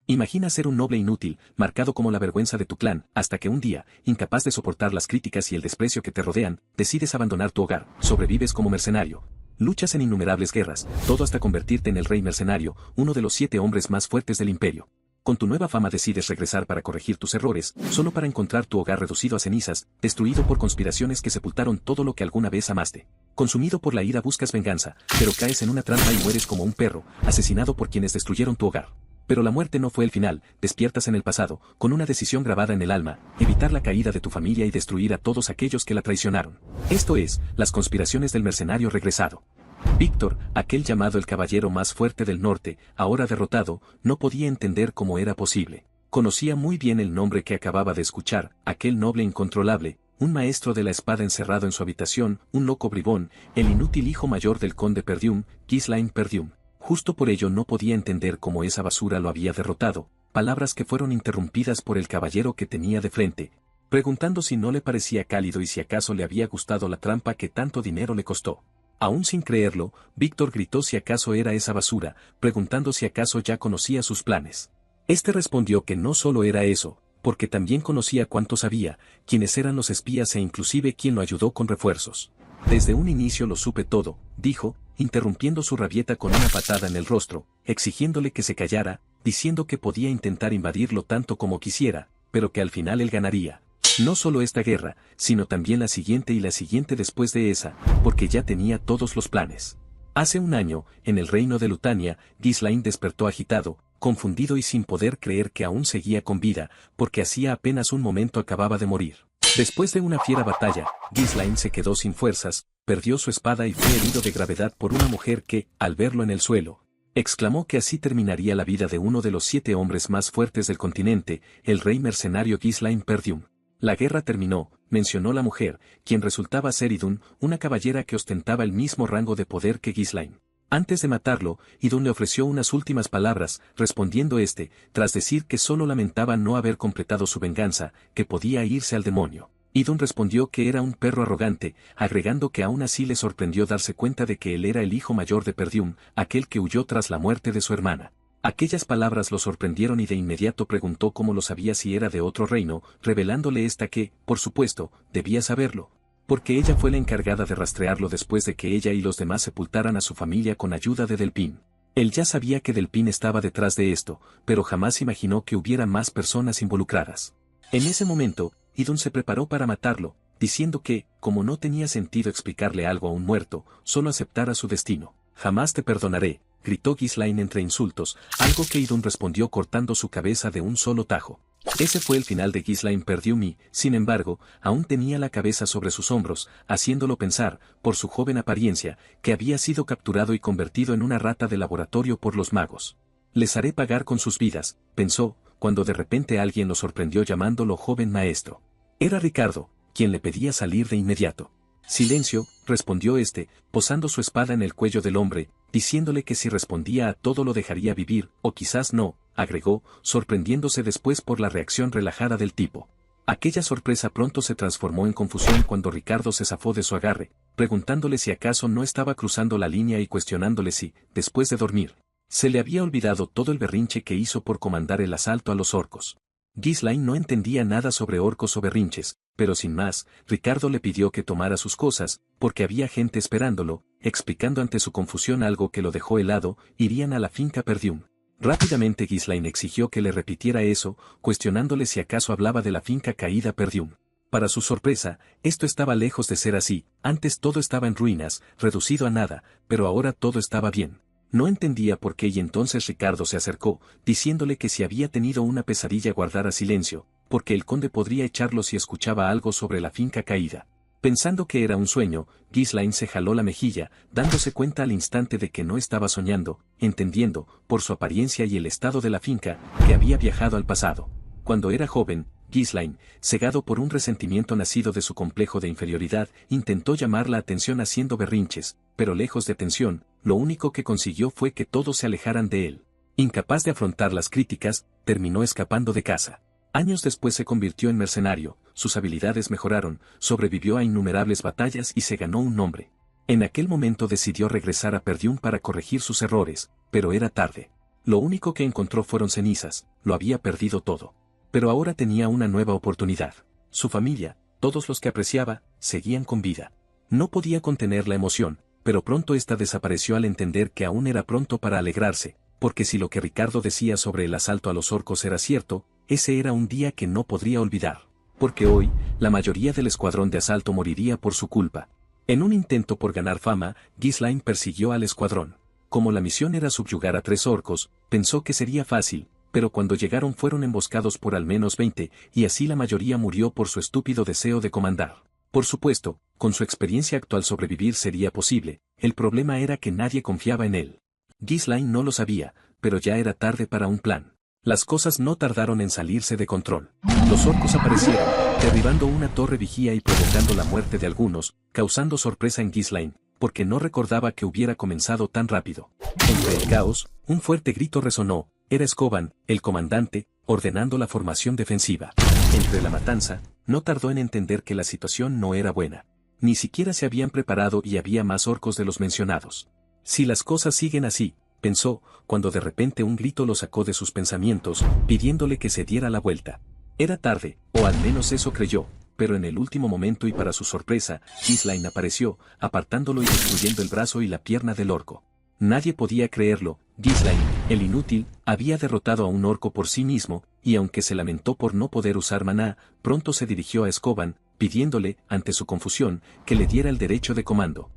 Imagina ser un noble inútil, marcado como la vergüenza de tu clan, hasta que un día, incapaz de soportar las críticas y el desprecio que te rodean, decides abandonar tu hogar, sobrevives como mercenario. Luchas en innumerables guerras, todo hasta convertirte en el rey mercenario, uno de los 7 hombres más fuertes del imperio. Con tu nueva fama decides regresar para corregir tus errores, solo para encontrar tu hogar reducido a cenizas, destruido por conspiraciones que sepultaron todo lo que alguna vez amaste. Consumido por la ira buscas venganza, pero caes en una trampa y mueres como un perro, asesinado por quienes destruyeron tu hogar. Pero la muerte no fue el final, despiertas en el pasado, con una decisión grabada en el alma, evitar la caída de tu familia y destruir a todos aquellos que la traicionaron. Esto es, las conspiraciones del mercenario regresado. Víctor, aquel llamado el caballero más fuerte del norte, ahora derrotado, no podía entender cómo era posible. Conocía muy bien el nombre que acababa de escuchar, aquel noble incontrolable, un maestro de la espada encerrado en su habitación, un loco bribón, el inútil hijo mayor del conde Perdium, Ghislain Perdium. Justo por ello no podía entender cómo esa basura lo había derrotado, palabras que fueron interrumpidas por el caballero que tenía de frente, preguntando si no le parecía cálido y si acaso le había gustado la trampa que tanto dinero le costó. Aún sin creerlo, Víctor gritó si acaso era esa basura, preguntando si acaso ya conocía sus planes. Este respondió que no solo era eso, porque también conocía cuántos había, quiénes eran los espías e inclusive quién lo ayudó con refuerzos. Desde un inicio lo supe todo, dijo, interrumpiendo su rabieta con una patada en el rostro, exigiéndole que se callara, diciendo que podía intentar invadirlo tanto como quisiera, pero que al final él ganaría. No solo esta guerra, sino también la siguiente y la siguiente después de esa, porque ya tenía todos los planes. Hace un año, en el reino de Lutania, Ghislain despertó agitado, confundido y sin poder creer que aún seguía con vida, porque hacía apenas un momento acababa de morir. Después de una fiera batalla, Ghislain se quedó sin fuerzas, perdió su espada y fue herido de gravedad por una mujer que, al verlo en el suelo, exclamó que así terminaría la vida de uno de los 7 hombres más fuertes del continente, el rey mercenario Ghislain Perdium. La guerra terminó, mencionó la mujer, quien resultaba ser Idun, una caballera que ostentaba el mismo rango de poder que Ghislain. Antes de matarlo, Idun le ofreció unas últimas palabras, respondiendo tras decir que solo lamentaba no haber completado su venganza, que podía irse al demonio. Idun respondió que era un perro arrogante, agregando que aún así le sorprendió darse cuenta de que él era el hijo mayor de Perdium, aquel que huyó tras la muerte de su hermana. Aquellas palabras lo sorprendieron y de inmediato preguntó cómo lo sabía si era de otro reino, revelándole que, por supuesto, debía saberlo, porque ella fue la encargada de rastrearlo después de que ella y los demás sepultaran a su familia con ayuda de Delpín. Él ya sabía que Delpín estaba detrás de esto, pero jamás imaginó que hubiera más personas involucradas. En ese momento, Idun se preparó para matarlo, diciendo que, como no tenía sentido explicarle algo a un muerto, solo aceptara su destino. «Jamás te perdonaré», gritó Ghislain entre insultos, algo que Idun respondió cortando su cabeza de un solo tajo. Ese fue el final de Ghislain Perdium y, sin embargo, aún tenía la cabeza sobre sus hombros, haciéndolo pensar, por su joven apariencia, que había sido capturado y convertido en una rata de laboratorio por los magos. «Les haré pagar con sus vidas», pensó, cuando de repente alguien lo sorprendió llamándolo joven maestro. Era Ricardo, quien le pedía salir de inmediato. «Silencio», respondió posando su espada en el cuello del hombre, diciéndole que si respondía a todo lo dejaría vivir, o quizás no, agregó, sorprendiéndose después por la reacción relajada del tipo. Aquella sorpresa pronto se transformó en confusión cuando Ricardo se zafó de su agarre, preguntándole si acaso no estaba cruzando la línea y cuestionándole si, después de dormir, se le había olvidado todo el berrinche que hizo por comandar el asalto a los orcos. Ghislain no entendía nada sobre orcos o berrinches, pero sin más, Ricardo le pidió que tomara sus cosas, porque había gente esperándolo, explicando ante su confusión algo que lo dejó helado, irían a la finca Perdium. Rápidamente Ghislain exigió que le repitiera eso, cuestionándole si acaso hablaba de la finca caída Perdium. Para su sorpresa, esto estaba lejos de ser así, antes todo estaba en ruinas, reducido a nada, pero ahora todo estaba bien. No entendía por qué y entonces Ricardo se acercó, diciéndole que si había tenido una pesadilla guardara silencio, porque el conde podría echarlo si escuchaba algo sobre la finca caída. Pensando que era un sueño, Ghislain se jaló la mejilla, dándose cuenta al instante de que no estaba soñando, entendiendo, por su apariencia y el estado de la finca, que había viajado al pasado. Cuando era joven, Ghislain, cegado por un resentimiento nacido de su complejo de inferioridad, intentó llamar la atención haciendo berrinches, pero lejos de atención, lo único que consiguió fue que todos se alejaran de él. Incapaz de afrontar las críticas, terminó escapando de casa. Años después se convirtió en mercenario, sus habilidades mejoraron, sobrevivió a innumerables batallas y se ganó un nombre. En aquel momento decidió regresar a Perdium para corregir sus errores, pero era tarde. Lo único que encontró fueron cenizas, lo había perdido todo. Pero ahora tenía una nueva oportunidad. Su familia, todos los que apreciaba, seguían con vida. No podía contener la emoción, pero pronto esta desapareció al entender que aún era pronto para alegrarse, porque si lo que Ricardo decía sobre el asalto a los orcos era cierto, ese era un día que no podría olvidar. Porque hoy, la mayoría del escuadrón de asalto moriría por su culpa. En un intento por ganar fama, Ghislain persiguió al escuadrón. Como la misión era subyugar a 3 orcos, pensó que sería fácil, pero cuando llegaron fueron emboscados por al menos 20, y así la mayoría murió por su estúpido deseo de comandar. Por supuesto, con su experiencia actual sobrevivir sería posible, el problema era que nadie confiaba en él. Ghislain no lo sabía, pero ya era tarde para un plan. Las cosas no tardaron en salirse de control. Los orcos aparecieron, derribando una torre vigía y provocando la muerte de algunos, causando sorpresa en Ghislain, porque no recordaba que hubiera comenzado tan rápido. Entre el caos, un fuerte grito resonó, era Escoban, el comandante, ordenando la formación defensiva. Entre la matanza, no tardó en entender que la situación no era buena. Ni siquiera se habían preparado y había más orcos de los mencionados. Si las cosas siguen así, pensó, cuando de repente un grito lo sacó de sus pensamientos, pidiéndole que se diera la vuelta. Era tarde, o al menos eso creyó, pero en el último momento y para su sorpresa, Ghislain apareció, apartándolo y destruyendo el brazo y la pierna del orco. Nadie podía creerlo, Ghislain, el inútil, había derrotado a un orco por sí mismo, y aunque se lamentó por no poder usar maná, pronto se dirigió a Escoban, pidiéndole, ante su confusión, que le diera el derecho de comando.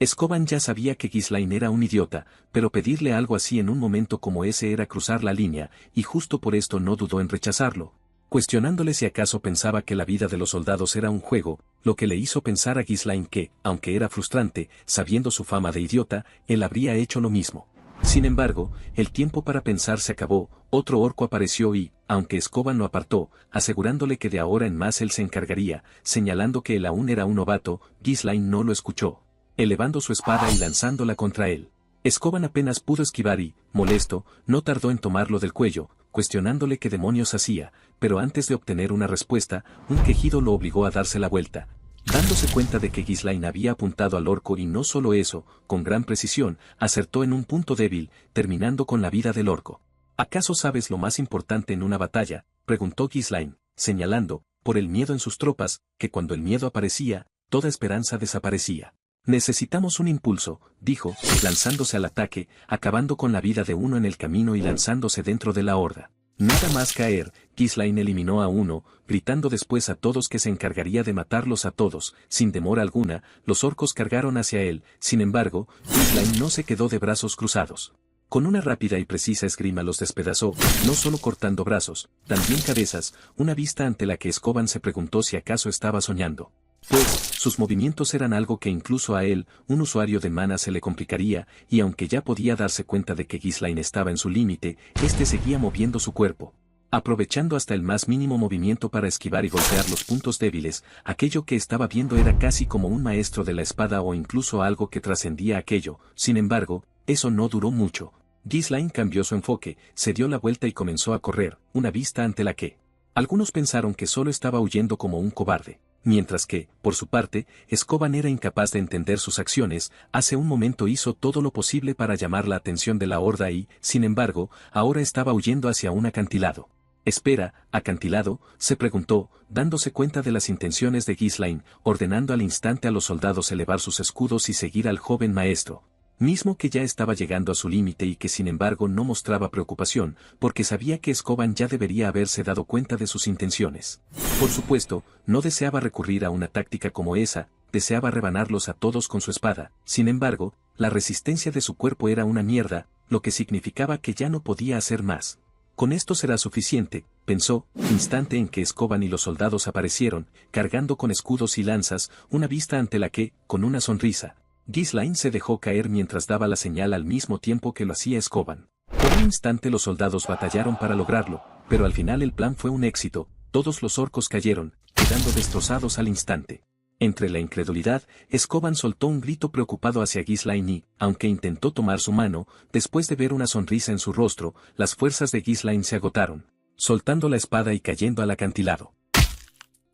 Escoban ya sabía que Ghislain era un idiota, pero pedirle algo así en un momento como ese era cruzar la línea, y justo por esto no dudó en rechazarlo, cuestionándole si acaso pensaba que la vida de los soldados era un juego, lo que le hizo pensar a Ghislain que, aunque era frustrante, sabiendo su fama de idiota, él habría hecho lo mismo. Sin embargo, el tiempo para pensar se acabó, otro orco apareció y, aunque Escoban lo apartó, asegurándole que de ahora en más él se encargaría, señalando que él aún era un novato, Ghislain no lo escuchó, elevando su espada y lanzándola contra él. Escoban apenas pudo esquivar y, molesto, no tardó en tomarlo del cuello, cuestionándole qué demonios hacía, pero antes de obtener una respuesta, un quejido lo obligó a darse la vuelta. Dándose cuenta de que Ghislain había apuntado al orco y no solo eso, con gran precisión, acertó en un punto débil, terminando con la vida del orco. ¿Acaso sabes lo más importante en una batalla?, preguntó Ghislain, señalando, por el miedo en sus tropas, que cuando el miedo aparecía, toda esperanza desaparecía. Necesitamos un impulso, dijo, lanzándose al ataque, acabando con la vida de uno en el camino y lanzándose dentro de la horda. Nada más caer, Ghislain eliminó a uno, gritando después a todos que se encargaría de matarlos a todos, sin demora alguna, los orcos cargaron hacia él, sin embargo, Ghislain no se quedó de brazos cruzados. Con una rápida y precisa esgrima los despedazó, no solo cortando brazos, también cabezas, una vista ante la que Escoban se preguntó si acaso estaba soñando. Pues, sus movimientos eran algo que incluso a él, un usuario de mana se le complicaría, y aunque ya podía darse cuenta de que Ghislain estaba en su límite, este seguía moviendo su cuerpo, aprovechando hasta el más mínimo movimiento para esquivar y golpear los puntos débiles. Aquello que estaba viendo era casi como un maestro de la espada o incluso algo que trascendía aquello. Sin embargo, eso no duró mucho. Ghislain cambió su enfoque, se dio la vuelta y comenzó a correr, una vista ante la que algunos pensaron que solo estaba huyendo como un cobarde. Mientras que, por su parte, Escoban era incapaz de entender sus acciones, hace un momento hizo todo lo posible para llamar la atención de la horda y, sin embargo, ahora estaba huyendo hacia un acantilado. Espera, ¿acantilado?, se preguntó, dándose cuenta de las intenciones de Ghislain, ordenando al instante a los soldados elevar sus escudos y seguir al joven maestro, mismo que ya estaba llegando a su límite y que sin embargo no mostraba preocupación, porque sabía que Escoban ya debería haberse dado cuenta de sus intenciones. Por supuesto, no deseaba recurrir a una táctica como esa, deseaba rebanarlos a todos con su espada. Sin embargo, la resistencia de su cuerpo era una mierda, lo que significaba que ya no podía hacer más. Con esto será suficiente, pensó, instante en que Escoban y los soldados aparecieron, cargando con escudos y lanzas, una vista ante la que, con una sonrisa, Ghislain se dejó caer mientras daba la señal al mismo tiempo que lo hacía Escoban. Por un instante los soldados batallaron para lograrlo, pero al final el plan fue un éxito, todos los orcos cayeron, quedando destrozados al instante. Entre la incredulidad, Escoban soltó un grito preocupado hacia Ghislain y, aunque intentó tomar su mano, después de ver una sonrisa en su rostro, las fuerzas de Ghislain se agotaron, soltando la espada y cayendo al acantilado.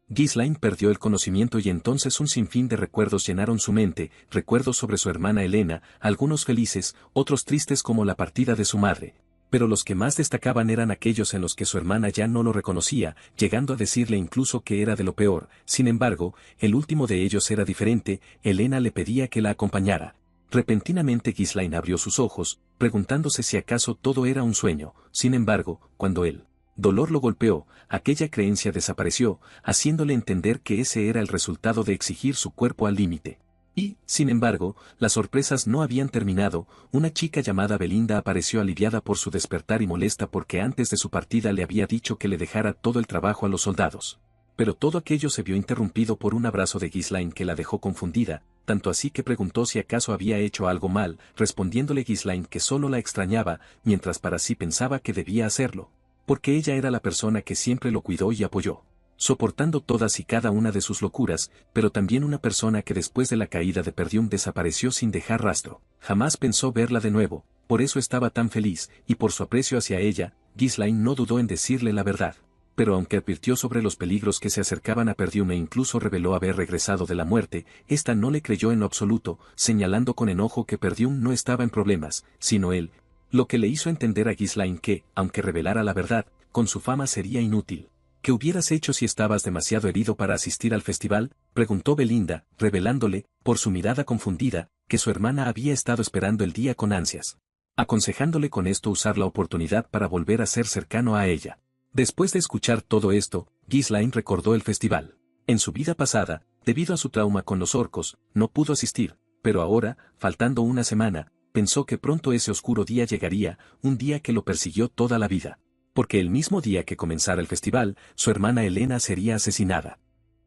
Ghislain perdió el conocimiento y entonces un sinfín de recuerdos llenaron su mente, recuerdos sobre su hermana Helena, algunos felices, otros tristes como la partida de su madre. Pero los que más destacaban eran aquellos en los que su hermana ya no lo reconocía, llegando a decirle incluso que era de lo peor. Sin embargo, el último de ellos era diferente. Elena le pedía que la acompañara. Repentinamente Ghislaine abrió sus ojos, preguntándose si acaso todo era un sueño. Sin embargo, cuando el dolor lo golpeó, aquella creencia desapareció, haciéndole entender que ese era el resultado de exigir su cuerpo al límite. Y, sin embargo, las sorpresas no habían terminado. Una chica llamada Belinda apareció aliviada por su despertar y molesta porque antes de su partida le había dicho que le dejara todo el trabajo a los soldados. Pero todo aquello se vio interrumpido por un abrazo de Ghislaine que la dejó confundida, tanto así que preguntó si acaso había hecho algo mal, respondiéndole Ghislaine que solo la extrañaba, mientras para sí pensaba que debía hacerlo, porque ella era la persona que siempre lo cuidó y apoyó, soportando todas y cada una de sus locuras, pero también una persona que después de la caída de Perdium desapareció sin dejar rastro. Jamás pensó verla de nuevo, por eso estaba tan feliz, y por su aprecio hacia ella, Ghislaine no dudó en decirle la verdad. Pero aunque advirtió sobre los peligros que se acercaban a Perdium e incluso reveló haber regresado de la muerte, ésta no le creyó en lo absoluto, señalando con enojo que Perdium no estaba en problemas, sino él, lo que le hizo entender a Ghislaine que, aunque revelara la verdad, con su fama sería inútil. ¿Qué hubieras hecho si estabas demasiado herido para asistir al festival?, preguntó Belinda, revelándole, por su mirada confundida, que su hermana había estado esperando el día con ansias, aconsejándole con esto usar la oportunidad para volver a ser cercano a ella. Después de escuchar todo esto, Ghislaine recordó el festival. En su vida pasada, debido a su trauma con los orcos, no pudo asistir, pero ahora, faltando una semana, pensó que pronto ese oscuro día llegaría, un día que lo persiguió toda la vida. Porque el mismo día que comenzara el festival, su hermana Elena sería asesinada.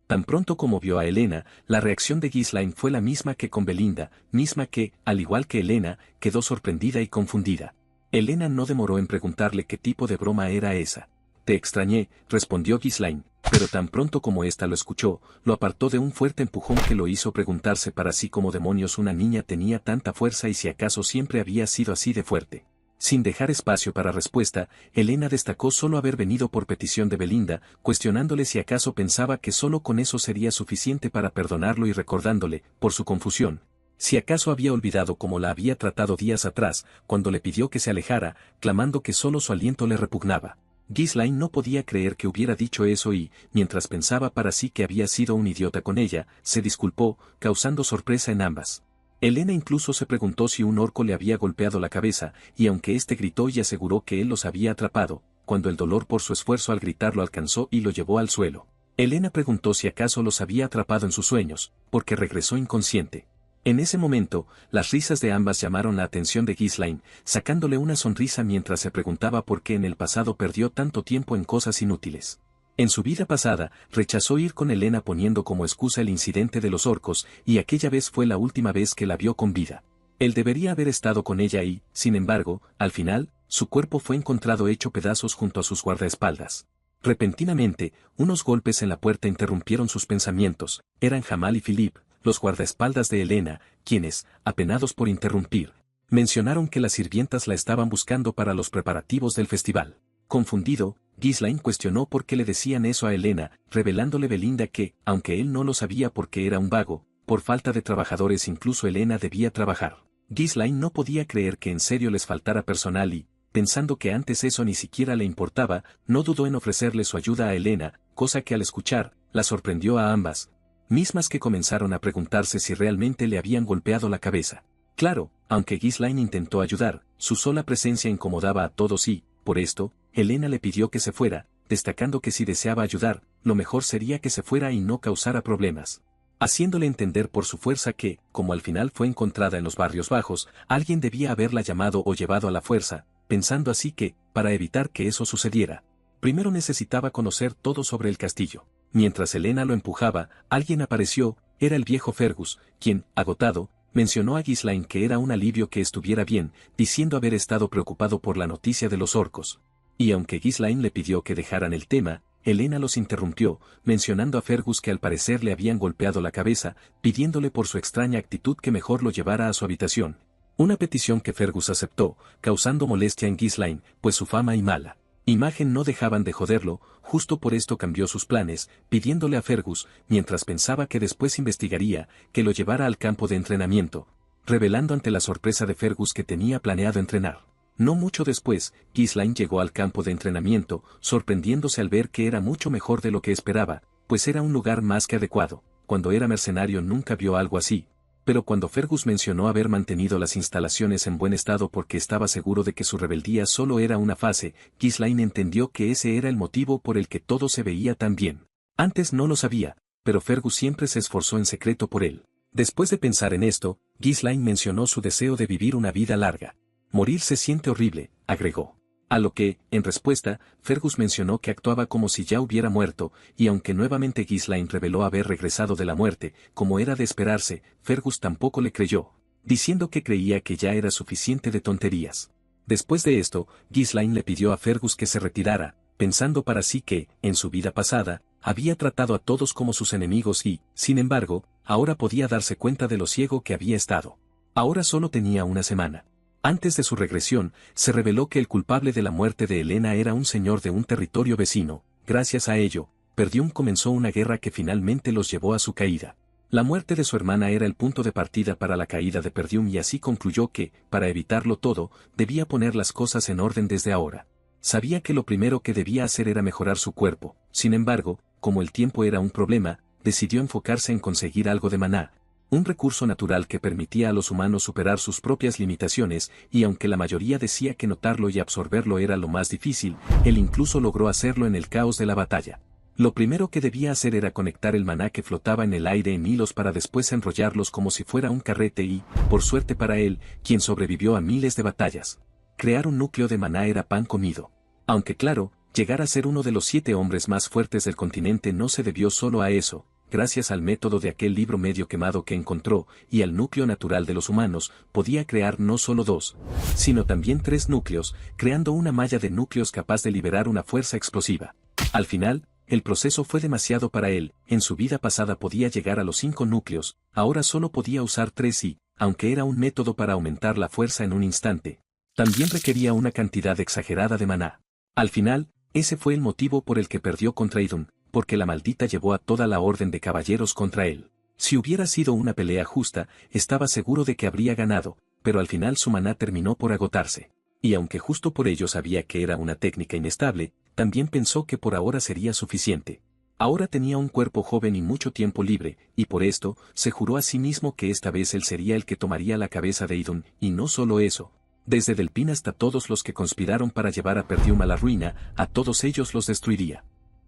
Tan pronto como vio a Elena, la reacción de Ghislaine fue la misma que con Belinda, misma que, al igual que Elena, quedó sorprendida y confundida. Elena no demoró en preguntarle qué tipo de broma era esa. Te extrañé, respondió Ghislaine, pero tan pronto como ésta lo escuchó, lo apartó de un fuerte empujón que lo hizo preguntarse para sí cómo demonios una niña tenía tanta fuerza y si acaso siempre había sido así de fuerte. Sin dejar espacio para respuesta, Elena destacó solo haber venido por petición de Belinda, cuestionándole si acaso pensaba que solo con eso sería suficiente para perdonarlo y recordándole, por su confusión, si acaso había olvidado cómo la había tratado días atrás, cuando le pidió que se alejara, clamando que solo su aliento le repugnaba. Ghislaine no podía creer que hubiera dicho eso y, mientras pensaba para sí que había sido un idiota con ella, se disculpó, causando sorpresa en ambas. Elena incluso se preguntó si un orco le había golpeado la cabeza, y aunque éste gritó y aseguró que él los había atrapado, cuando el dolor por su esfuerzo al gritar lo alcanzó y lo llevó al suelo, Elena preguntó si acaso los había atrapado en sus sueños, porque regresó inconsciente. En ese momento, las risas de ambas llamaron la atención de Ghislaine, sacándole una sonrisa mientras se preguntaba por qué en el pasado perdió tanto tiempo en cosas inútiles. En su vida pasada, rechazó ir con Elena poniendo como excusa el incidente de los orcos, y aquella vez fue la última vez que la vio con vida. Él debería haber estado con ella y, sin embargo, al final, su cuerpo fue encontrado hecho pedazos junto a sus guardaespaldas. Repentinamente, unos golpes en la puerta interrumpieron sus pensamientos. Eran Jamal y Philip, los guardaespaldas de Elena, quienes, apenados por interrumpir, mencionaron que las sirvientas la estaban buscando para los preparativos del festival. Confundido, Ghislaine cuestionó por qué le decían eso a Elena, revelándole Belinda que, aunque él no lo sabía porque era un vago, por falta de trabajadores incluso Elena debía trabajar. Ghislaine no podía creer que en serio les faltara personal y, pensando que antes eso ni siquiera le importaba, no dudó en ofrecerle su ayuda a Elena, cosa que al escuchar, la sorprendió a ambas, mismas que comenzaron a preguntarse si realmente le habían golpeado la cabeza. Claro, aunque Ghislaine intentó ayudar, su sola presencia incomodaba a todos y, por esto, Elena le pidió que se fuera, destacando que si deseaba ayudar, lo mejor sería que se fuera y no causara problemas. Haciéndole entender por su fuerza que, como al final fue encontrada en los barrios bajos, alguien debía haberla llamado o llevado a la fuerza, pensando así que, para evitar que eso sucediera, primero necesitaba conocer todo sobre el castillo. Mientras Elena lo empujaba, alguien apareció, era el viejo Fergus, quien, agotado, mencionó a Ghislaine que era un alivio que estuviera bien, diciendo haber estado preocupado por la noticia de los orcos. Y aunque Ghislaine le pidió que dejaran el tema, Elena los interrumpió, mencionando a Fergus que al parecer le habían golpeado la cabeza, pidiéndole por su extraña actitud que mejor lo llevara a su habitación. Una petición que Fergus aceptó, causando molestia en Ghislaine, pues su fama y mala imagen no dejaban de joderlo. Justo por esto cambió sus planes, pidiéndole a Fergus, mientras pensaba que después investigaría, que lo llevara al campo de entrenamiento, revelando ante la sorpresa de Fergus que tenía planeado entrenar No mucho después, Ghislaine llegó al campo de entrenamiento, sorprendiéndose al ver que era mucho mejor de lo que esperaba, pues era un lugar más que adecuado. Cuando era mercenario nunca vio algo así. Pero cuando Fergus mencionó haber mantenido las instalaciones en buen estado porque estaba seguro de que su rebeldía solo era una fase, Ghislaine entendió que ese era el motivo por el que todo se veía tan bien. Antes no lo sabía, pero Fergus siempre se esforzó en secreto por él. Después de pensar en esto, Ghislaine mencionó su deseo de vivir una vida larga. Morir se siente horrible, agregó. A lo que, en respuesta, Fergus mencionó que actuaba como si ya hubiera muerto, y aunque nuevamente Ghislaine reveló haber regresado de la muerte, como era de esperarse, Fergus tampoco le creyó, diciendo que creía que ya era suficiente de tonterías. Después de esto, Ghislaine le pidió a Fergus que se retirara, pensando para sí que, en su vida pasada, había tratado a todos como sus enemigos y, sin embargo, ahora podía darse cuenta de lo ciego que había estado. Ahora solo tenía una semana. Antes de su regresión, se reveló que el culpable de la muerte de Helena era un señor de un territorio vecino. Gracias a ello, Perdium comenzó una guerra que finalmente los llevó a su caída. La muerte de su hermana era el punto de partida para la caída de Perdium y así concluyó que, para evitarlo todo, debía poner las cosas en orden desde ahora. Sabía que lo primero que debía hacer era mejorar su cuerpo, sin embargo, como el tiempo era un problema, decidió enfocarse en conseguir algo de maná, un recurso natural que permitía a los humanos superar sus propias limitaciones, y aunque la mayoría decía que notarlo y absorberlo era lo más difícil, él incluso logró hacerlo en el caos de la batalla. Lo primero que debía hacer era conectar el maná que flotaba en el aire en hilos para después enrollarlos como si fuera un carrete y, por suerte para él, quien sobrevivió a miles de batallas. Crear un núcleo de maná era pan comido. Aunque claro, llegar a ser uno de los 7 hombres más fuertes del continente no se debió solo a eso. Gracias al método de aquel libro medio quemado que encontró, y al núcleo natural de los humanos, podía crear no solo 2, sino también 3 núcleos, creando una malla de núcleos capaz de liberar una fuerza explosiva. Al final, el proceso fue demasiado para él, en su vida pasada podía llegar a los 5 núcleos, ahora solo podía usar 3 y, aunque era un método para aumentar la fuerza en un instante, también requería una cantidad exagerada de maná. Al final, ese fue el motivo por el que perdió contra Idun, porque la maldita llevó a toda la orden de caballeros contra él. Si hubiera sido una pelea justa, estaba seguro de que habría ganado, pero al final su maná terminó por agotarse. Y aunque justo por ello sabía que era una técnica inestable, también pensó que por ahora sería suficiente. Ahora tenía un cuerpo joven y mucho tiempo libre, y por esto, se juró a sí mismo que esta vez él sería el que tomaría la cabeza de Idun, y no solo eso. Desde Delphin hasta todos los que conspiraron para llevar a Perdium a la ruina, a todos ellos los destruiría.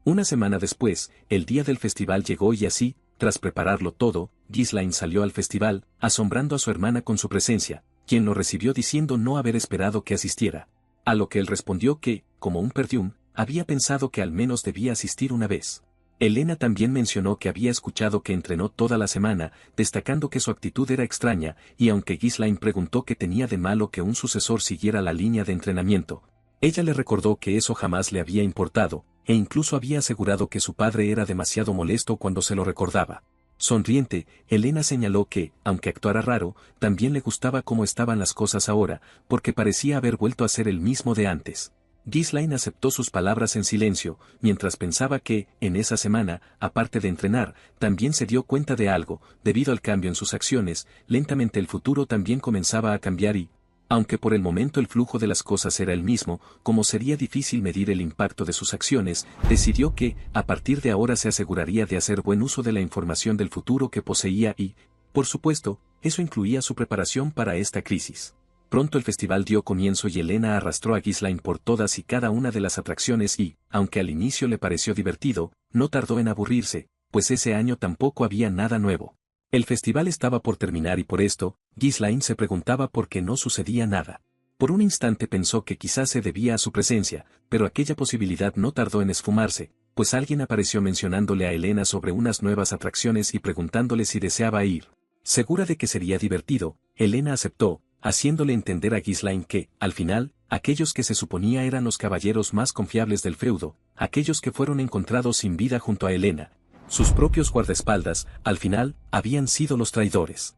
Una semana después, el día del festival llegó y así, tras prepararlo todo, Ghislaine salió al festival, asombrando a su hermana con su presencia, quien lo recibió diciendo no haber esperado que asistiera. A lo que él respondió que, como un Perdium, había pensado que al menos debía asistir una vez. Helena también mencionó que había escuchado que entrenó toda la semana, destacando que su actitud era extraña, y aunque Ghislaine preguntó qué tenía de malo que un sucesor siguiera la línea de entrenamiento, ella le recordó que eso jamás le había importado, e incluso había asegurado que su padre era demasiado molesto cuando se lo recordaba. Sonriente, Helena señaló que, aunque actuara raro, también le gustaba cómo estaban las cosas ahora, porque parecía haber vuelto a ser el mismo de antes. Ghislaine aceptó sus palabras en silencio, mientras pensaba que, en esa semana, aparte de entrenar, también se dio cuenta de algo, debido al cambio en sus acciones, lentamente el futuro también comenzaba a cambiar y, aunque por el momento el flujo de las cosas era el mismo, como sería difícil medir el impacto de sus acciones, decidió que, a partir de ahora se aseguraría de hacer buen uso de la información del futuro que poseía y, por supuesto, eso incluía su preparación para esta crisis. Pronto el festival dio comienzo y Helena arrastró a Ghislaine por todas y cada una de las atracciones y, aunque al inicio le pareció divertido, no tardó en aburrirse, pues ese año tampoco había nada nuevo. El festival estaba por terminar y por esto, Ghislaine se preguntaba por qué no sucedía nada. Por un instante pensó que quizás se debía a su presencia, pero aquella posibilidad no tardó en esfumarse, pues alguien apareció mencionándole a Helena sobre unas nuevas atracciones y preguntándole si deseaba ir. Segura de que sería divertido, Helena aceptó, haciéndole entender a Ghislaine que, al final, aquellos que se suponía eran los caballeros más confiables del feudo, aquellos que fueron encontrados sin vida junto a Helena, sus propios guardaespaldas, al final, habían sido los traidores.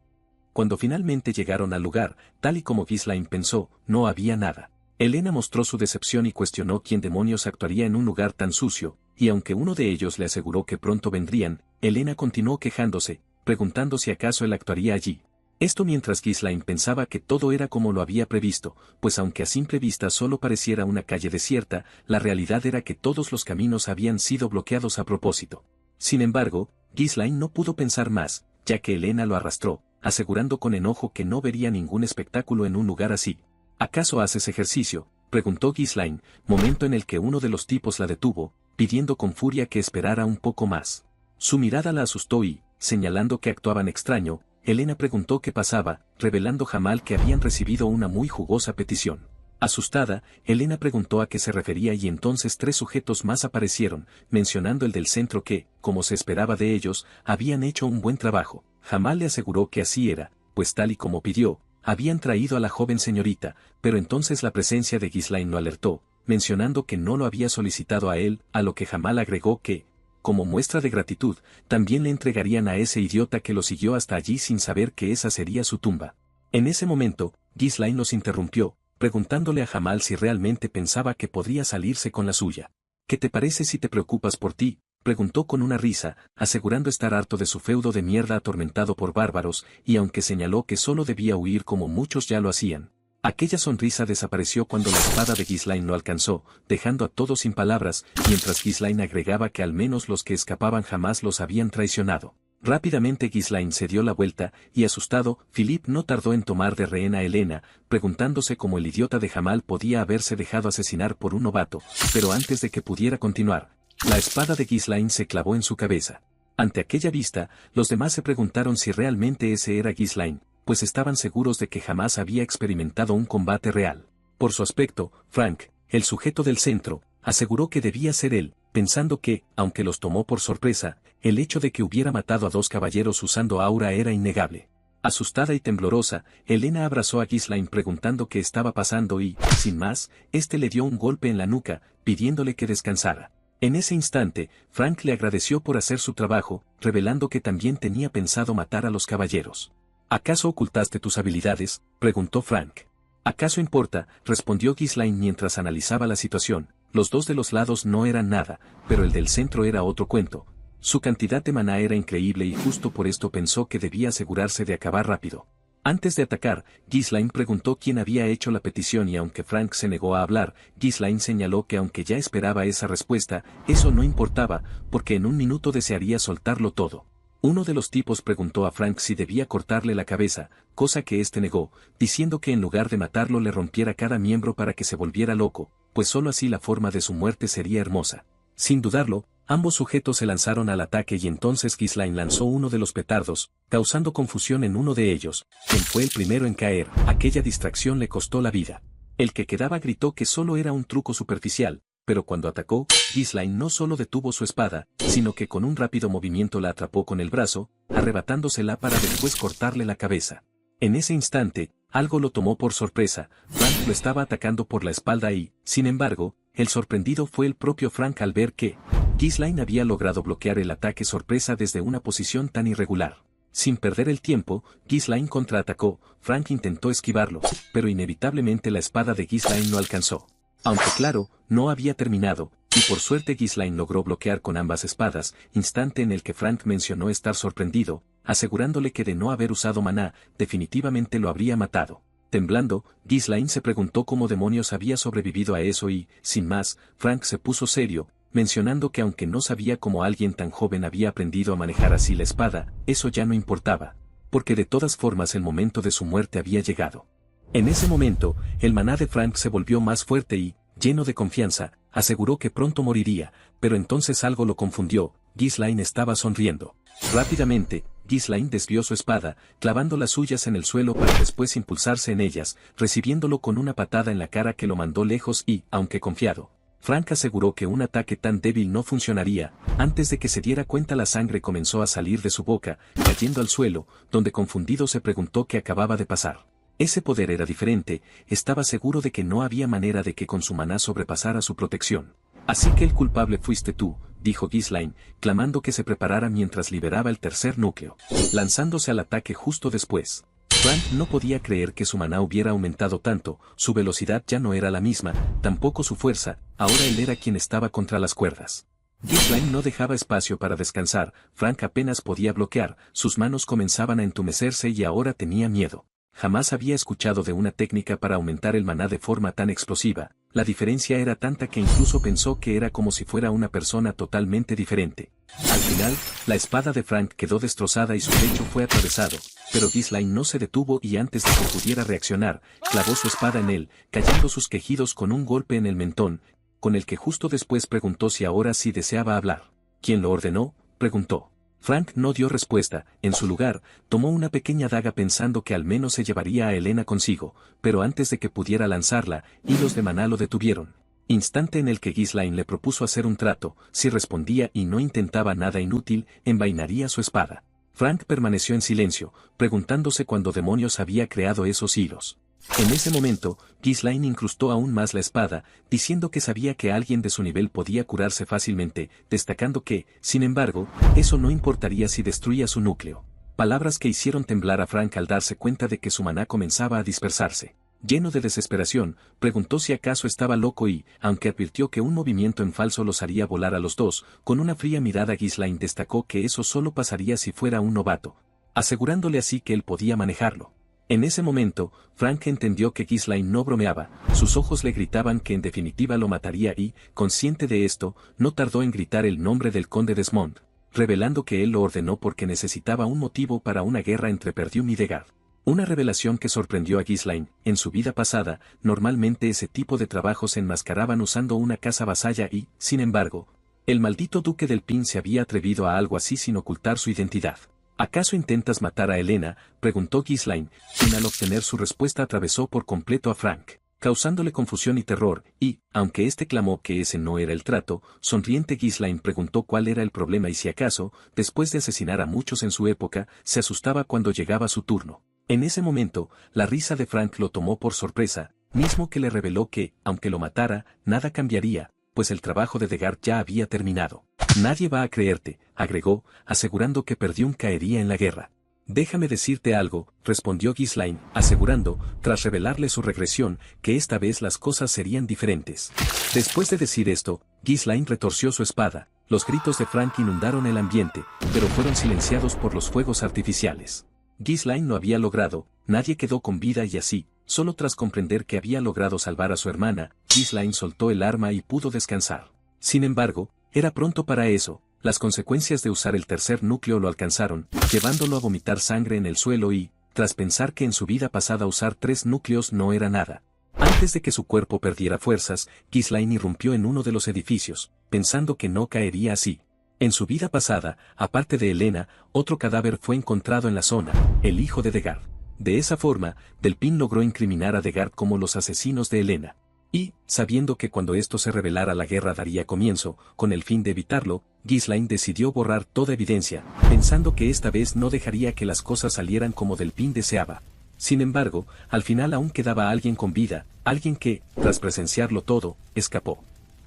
Cuando finalmente llegaron al lugar, tal y como Ghislaine pensó, no había nada. Helena mostró su decepción y cuestionó quién demonios actuaría en un lugar tan sucio, y aunque uno de ellos le aseguró que pronto vendrían, Helena continuó quejándose, preguntando si acaso él actuaría allí. Esto mientras Ghislaine pensaba que todo era como lo había previsto, pues aunque a simple vista solo pareciera una calle desierta, la realidad era que todos los caminos habían sido bloqueados a propósito. Sin embargo, Ghislaine no pudo pensar más, ya que Elena lo arrastró, asegurando con enojo que no vería ningún espectáculo en un lugar así. ¿Acaso haces ejercicio?, preguntó Ghislaine, momento en el que uno de los tipos la detuvo, pidiendo con furia que esperara un poco más. Su mirada la asustó y, señalando que actuaban extraño, Elena preguntó qué pasaba, revelando Jamal que habían recibido una muy jugosa petición. Asustada, Elena preguntó a qué se refería y entonces 3 sujetos más aparecieron, mencionando el del centro que, como se esperaba de ellos, habían hecho un buen trabajo. Jamal le aseguró que así era, pues tal y como pidió, habían traído a la joven señorita, pero entonces la presencia de Ghislaine lo alertó, mencionando que no lo había solicitado a él, a lo que Jamal agregó que, como muestra de gratitud, también le entregarían a ese idiota que lo siguió hasta allí sin saber que esa sería su tumba. En ese momento, Ghislaine los interrumpió, preguntándole a Jamal si realmente pensaba que podría salirse con la suya. ¿Qué te parece si te preocupas por ti?, preguntó con una risa, asegurando estar harto de su feudo de mierda atormentado por bárbaros, y aunque señaló que solo debía huir como muchos ya lo hacían. Aquella sonrisa desapareció cuando la espada de Ghislaine lo alcanzó, dejando a todos sin palabras, mientras Ghislaine agregaba que al menos los que escapaban jamás los habían traicionado. Rápidamente Ghislaine se dio la vuelta, y asustado, Philippe no tardó en tomar de rehén a Elena, preguntándose cómo el idiota de Jamal podía haberse dejado asesinar por un novato, pero antes de que pudiera continuar, la espada de Ghislaine se clavó en su cabeza. Ante aquella vista, los demás se preguntaron si realmente ese era Ghislaine, pues estaban seguros de que jamás había experimentado un combate real. Por su aspecto, Frank, el sujeto del centro, aseguró que debía ser él, pensando que, aunque los tomó por sorpresa, el hecho de que hubiera matado a 2 caballeros usando aura era innegable. Asustada y temblorosa, Elena abrazó a Ghislaine preguntando qué estaba pasando y, sin más, este le dio un golpe en la nuca, pidiéndole que descansara. En ese instante, Frank le agradeció por hacer su trabajo, revelando que también tenía pensado matar a los caballeros. ¿Acaso ocultaste tus habilidades?, preguntó Frank. ¿Acaso importa?, respondió Ghislaine mientras analizaba la situación. Los 2 de los lados no eran nada, pero el del centro era otro cuento. Su cantidad de maná era increíble y justo por esto pensó que debía asegurarse de acabar rápido. Antes de atacar, Ghislaine preguntó quién había hecho la petición y aunque Frank se negó a hablar, Ghislaine señaló que aunque ya esperaba esa respuesta, eso no importaba, porque en un minuto desearía soltarlo todo. Uno de los tipos preguntó a Frank si debía cortarle la cabeza, cosa que éste negó, diciendo que en lugar de matarlo le rompiera cada miembro para que se volviera loco, pues solo así la forma de su muerte sería hermosa. Sin dudarlo, ambos sujetos se lanzaron al ataque y entonces Ghislaine lanzó uno de los petardos, causando confusión en uno de ellos, quien fue el primero en caer. Aquella distracción le costó la vida. El que quedaba gritó que solo era un truco superficial, pero cuando atacó, Ghislaine no solo detuvo su espada, sino que con un rápido movimiento la atrapó con el brazo, arrebatándosela para después cortarle la cabeza. En ese instante, algo lo tomó por sorpresa. Frank lo estaba atacando por la espalda y, sin embargo, el sorprendido fue el propio Frank al ver que Ghislaine había logrado bloquear el ataque sorpresa desde una posición tan irregular. Sin perder el tiempo, Ghislaine contraatacó. Frank intentó esquivarlo, pero inevitablemente la espada de Ghislaine lo alcanzó. Aunque claro, no había terminado, y por suerte Ghislaine logró bloquear con ambas espadas, instante en el que Frank mencionó estar sorprendido, asegurándole que de no haber usado maná, definitivamente lo habría matado. Temblando, Ghislaine se preguntó cómo demonios había sobrevivido a eso y, sin más, Frank se puso serio, mencionando que aunque no sabía cómo alguien tan joven había aprendido a manejar así la espada, eso ya no importaba, porque de todas formas el momento de su muerte había llegado. En ese momento, el maná de Frank se volvió más fuerte y, lleno de confianza, aseguró que pronto moriría, pero entonces algo lo confundió. Ghislaine estaba sonriendo. Rápidamente, Ghislaine desvió su espada, clavando las suyas en el suelo para después impulsarse en ellas, recibiéndolo con una patada en la cara que lo mandó lejos y, aunque confiado, Frank aseguró que un ataque tan débil no funcionaría. Antes de que se diera cuenta la sangre comenzó a salir de su boca, cayendo al suelo, donde confundido se preguntó qué acababa de pasar. Ese poder era diferente, estaba seguro de que no había manera de que con su maná sobrepasara su protección. Así que el culpable fuiste tú, dijo Ghislaine, clamando que se preparara mientras liberaba el tercer núcleo, lanzándose al ataque justo después. Frank no podía creer que su maná hubiera aumentado tanto, su velocidad ya no era la misma, tampoco su fuerza, ahora él era quien estaba contra las cuerdas. Ghislaine no dejaba espacio para descansar, Frank apenas podía bloquear, sus manos comenzaban a entumecerse y ahora tenía miedo. Jamás había escuchado de una técnica para aumentar el maná de forma tan explosiva, la diferencia era tanta que incluso pensó que era como si fuera una persona totalmente diferente. Al final, la espada de Frank quedó destrozada y su pecho fue atravesado, pero Ghislaine no se detuvo y antes de que pudiera reaccionar, clavó su espada en él, callando sus quejidos con un golpe en el mentón, con el que justo después preguntó si ahora sí deseaba hablar. ¿Quién lo ordenó?, preguntó. Frank no dio respuesta, en su lugar, tomó una pequeña daga pensando que al menos se llevaría a Elena consigo, pero antes de que pudiera lanzarla, hilos de maná lo detuvieron. Instante en el que Ghislaine le propuso hacer un trato, si respondía y no intentaba nada inútil, envainaría su espada. Frank permaneció en silencio, preguntándose cuándo demonios había creado esos hilos. En ese momento, Ghislaine incrustó aún más la espada, diciendo que sabía que alguien de su nivel podía curarse fácilmente, destacando que, sin embargo, eso no importaría si destruía su núcleo. Palabras que hicieron temblar a Frank al darse cuenta de que su maná comenzaba a dispersarse. Lleno de desesperación, preguntó si acaso estaba loco y, aunque advirtió que un movimiento en falso los haría volar a los dos, con una fría mirada Ghislaine destacó que eso solo pasaría si fuera un novato, asegurándole así que él podía manejarlo. En ese momento, Frank entendió que Ghislaine no bromeaba, sus ojos le gritaban que en definitiva lo mataría y, consciente de esto, no tardó en gritar el nombre del conde Desmond, revelando que él lo ordenó porque necesitaba un motivo para una guerra entre Perdium y Degard. Una revelación que sorprendió a Ghislaine. En su vida pasada, normalmente ese tipo de trabajos se enmascaraban usando una casa vasalla y, sin embargo, el maldito duque del Pin se había atrevido a algo así sin ocultar su identidad. ¿Acaso intentas matar a Elena?, preguntó Ghislaine, quien al obtener su respuesta atravesó por completo a Frank, causándole confusión y terror, y, aunque este clamó que ese no era el trato, sonriente Ghislaine preguntó cuál era el problema y si acaso, después de asesinar a muchos en su época, se asustaba cuando llegaba su turno. En ese momento, la risa de Frank lo tomó por sorpresa, mismo que le reveló que, aunque lo matara, nada cambiaría, pues el trabajo de Degard ya había terminado. Nadie va a creerte, agregó, asegurando que Perdium caería en la guerra. Déjame decirte algo, respondió Ghislaine, asegurando, tras revelarle su regresión, que esta vez las cosas serían diferentes. Después de decir esto, Ghislaine retorció su espada, los gritos de Frank inundaron el ambiente, pero fueron silenciados por los fuegos artificiales. Ghislaine lo había logrado, nadie quedó con vida y así, solo tras comprender que había logrado salvar a su hermana, Ghislaine soltó el arma y pudo descansar. Sin embargo, era pronto para eso, las consecuencias de usar el tercer núcleo lo alcanzaron, llevándolo a vomitar sangre en el suelo y, tras pensar que en su vida pasada usar 3 núcleos no era nada. Antes de que su cuerpo perdiera fuerzas, Ghislaine irrumpió en uno de los edificios, pensando que no caería así. En su vida pasada, aparte de Elena, otro cadáver fue encontrado en la zona, el hijo de Degard. De esa forma, Delpin logró incriminar a Degard como los asesinos de Elena. Y, sabiendo que cuando esto se revelara la guerra daría comienzo, con el fin de evitarlo, Ghislaine decidió borrar toda evidencia, pensando que esta vez no dejaría que las cosas salieran como Delpin deseaba. Sin embargo, al final aún quedaba alguien con vida, alguien que, tras presenciarlo todo, escapó.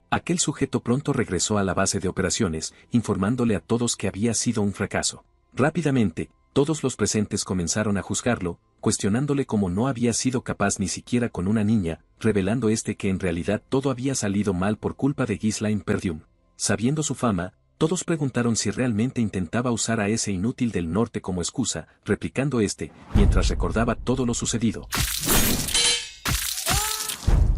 Aquel sujeto pronto regresó a la base de operaciones, informándole a todos que había sido un fracaso. Rápidamente, todos los presentes comenzaron a juzgarlo, cuestionándole cómo no había sido capaz ni siquiera con una niña, revelando que en realidad todo había salido mal por culpa de Ghislaine Perdium. Sabiendo su fama, todos preguntaron si realmente intentaba usar a ese inútil del norte como excusa, replicando mientras recordaba todo lo sucedido.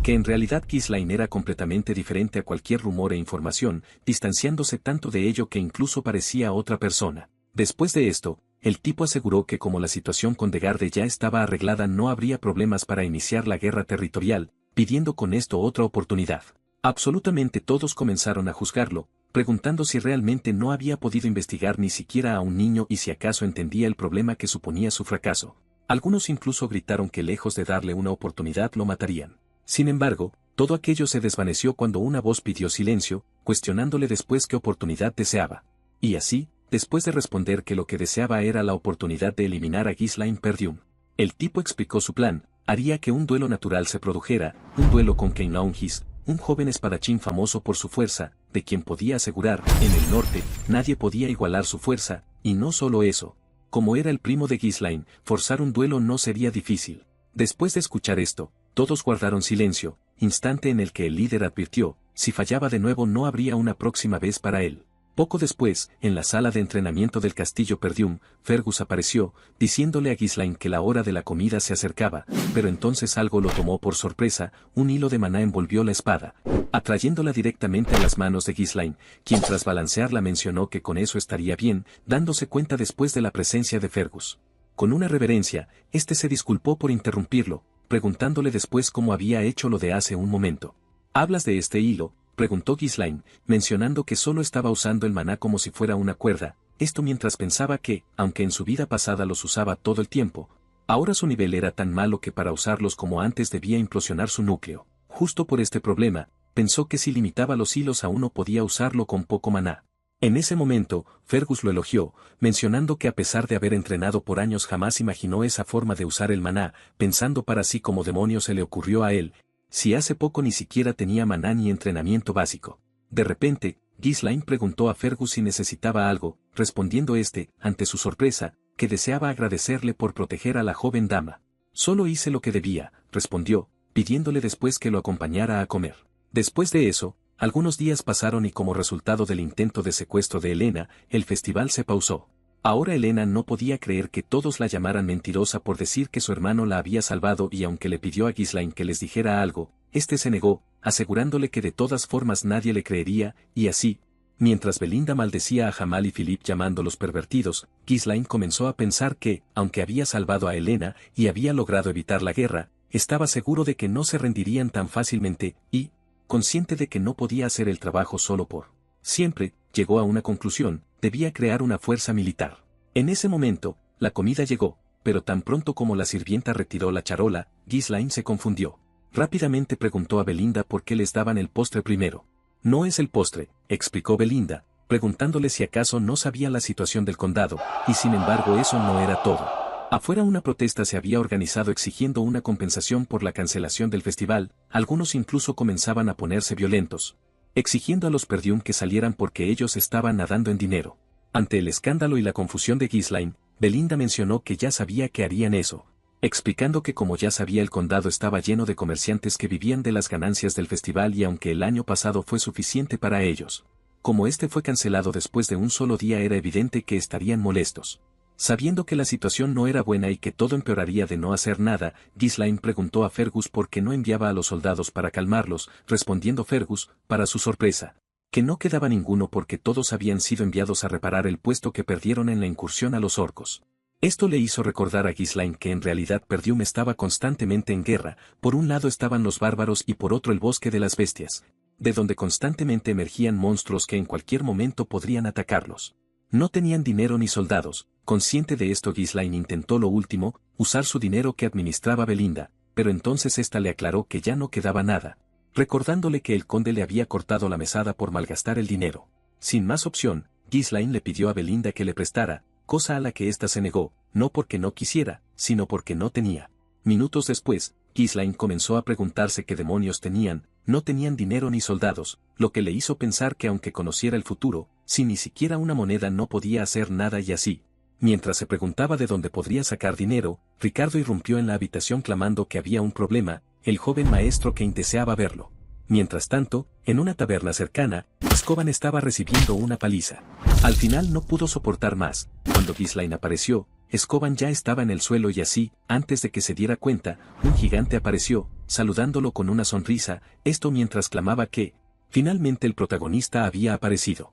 Que en realidad Ghislaine era completamente diferente a cualquier rumor e información, distanciándose tanto de ello que incluso parecía otra persona. Después de esto, el tipo aseguró que como la situación con Degard ya estaba arreglada no habría problemas para iniciar la guerra territorial, pidiendo con esto otra oportunidad. Absolutamente todos comenzaron a juzgarlo, preguntando si realmente no había podido investigar ni siquiera a un niño y si acaso entendía el problema que suponía su fracaso. Algunos incluso gritaron que lejos de darle una oportunidad lo matarían. Sin embargo, todo aquello se desvaneció cuando una voz pidió silencio, cuestionándole después qué oportunidad deseaba. Y así, después de responder que lo que deseaba era la oportunidad de eliminar a Ghislaine Perdium, el tipo explicó su plan: haría que un duelo natural se produjera, un duelo con Ken Longis, un joven espadachín famoso por su fuerza, de quien podía asegurar, en el norte, nadie podía igualar su fuerza, y no solo eso. Como era el primo de Ghislaine, forzar un duelo no sería difícil. Después de escuchar esto, todos guardaron silencio, instante en el que el líder advirtió: Si fallaba de nuevo no habría una próxima vez para él. Poco después, en la sala de entrenamiento del castillo Perdium, Fergus apareció, diciéndole a Ghislain que la hora de la comida se acercaba, pero entonces algo lo tomó por sorpresa, un hilo de maná envolvió la espada, atrayéndola directamente a las manos de Ghislain, quien tras balancearla mencionó que con eso estaría bien, dándose cuenta después de la presencia de Fergus. Con una reverencia, este se disculpó por interrumpirlo, preguntándole después cómo había hecho lo de hace un momento. ¿Hablas de este hilo?, preguntó Ghislain, mencionando que solo estaba usando el maná como si fuera una cuerda, esto mientras pensaba que, aunque en su vida pasada los usaba todo el tiempo, ahora su nivel era tan malo que para usarlos como antes debía implosionar su núcleo. Justo por este problema, pensó que si limitaba los hilos a uno podía usarlo con poco maná. En ese momento, Fergus lo elogió, mencionando que a pesar de haber entrenado por años jamás imaginó esa forma de usar el maná, pensando para sí cómo demonios se le ocurrió a él, si hace poco ni siquiera tenía maná ni entrenamiento básico. De repente, Ghislain preguntó a Fergus si necesitaba algo, respondiendo ante su sorpresa, que deseaba agradecerle por proteger a la joven dama. Solo hice lo que debía, respondió, pidiéndole después que lo acompañara a comer. Después de eso, algunos días pasaron y como resultado del intento de secuestro de Helena, el festival se pausó. Ahora Helena no podía creer que todos la llamaran mentirosa por decir que su hermano la había salvado y aunque le pidió a Ghislain que les dijera algo, este se negó, asegurándole que de todas formas nadie le creería, y así, mientras Belinda maldecía a Jamal y Philip llamándolos pervertidos, Ghislain comenzó a pensar que, aunque había salvado a Helena y había logrado evitar la guerra, estaba seguro de que no se rendirían tan fácilmente y, consciente de que no podía hacer el trabajo solo por siempre, llegó a una conclusión, debía crear una fuerza militar. En ese momento, la comida llegó, pero tan pronto como la sirvienta retiró la charola, Ghislain se confundió. Rápidamente preguntó a Belinda por qué les daban el postre primero. No es el postre, explicó Belinda, preguntándole si acaso no sabía la situación del condado, y sin embargo eso no era todo. Afuera una protesta se había organizado exigiendo una compensación por la cancelación del festival, algunos incluso comenzaban a ponerse violentos, exigiendo a los Perdium que salieran porque ellos estaban nadando en dinero. Ante el escándalo y la confusión de Ghislain, Belinda mencionó que ya sabía que harían eso, explicando que como ya sabía el condado estaba lleno de comerciantes que vivían de las ganancias del festival y aunque el año pasado fue suficiente para ellos, como este fue cancelado después de un solo día era evidente que estarían molestos. Sabiendo que la situación no era buena y que todo empeoraría de no hacer nada, Ghislain preguntó a Fergus por qué no enviaba a los soldados para calmarlos, respondiendo Fergus, para su sorpresa, que no quedaba ninguno porque todos habían sido enviados a reparar el puesto que perdieron en la incursión a los orcos. Esto le hizo recordar a Ghislain que en realidad Perdium estaba constantemente en guerra, por un lado estaban los bárbaros y por otro el bosque de las bestias, de donde constantemente emergían monstruos que en cualquier momento podrían atacarlos. No tenían dinero ni soldados. Consciente de esto Ghislain intentó lo último, usar su dinero que administraba Belinda, pero entonces ésta le aclaró que ya no quedaba nada, recordándole que el conde le había cortado la mesada por malgastar el dinero. Sin más opción, Ghislain le pidió a Belinda que le prestara, cosa a la que ésta se negó, no porque no quisiera, sino porque no tenía. Minutos después, Ghislain comenzó a preguntarse qué demonios tenían, no tenían dinero ni soldados, lo que le hizo pensar que aunque conociera el futuro, si ni siquiera una moneda no podía hacer nada y así. Mientras se preguntaba de dónde podría sacar dinero, Ricardo irrumpió en la habitación clamando que había un problema, el joven maestro Kane deseaba verlo. Mientras tanto, en una taberna cercana, Scoban estaba recibiendo una paliza. Al final no pudo soportar más, cuando Ghislain apareció, Scoban ya estaba en el suelo y así, antes de que se diera cuenta, un gigante apareció, saludándolo con una sonrisa, esto mientras clamaba que, finalmente el protagonista había aparecido.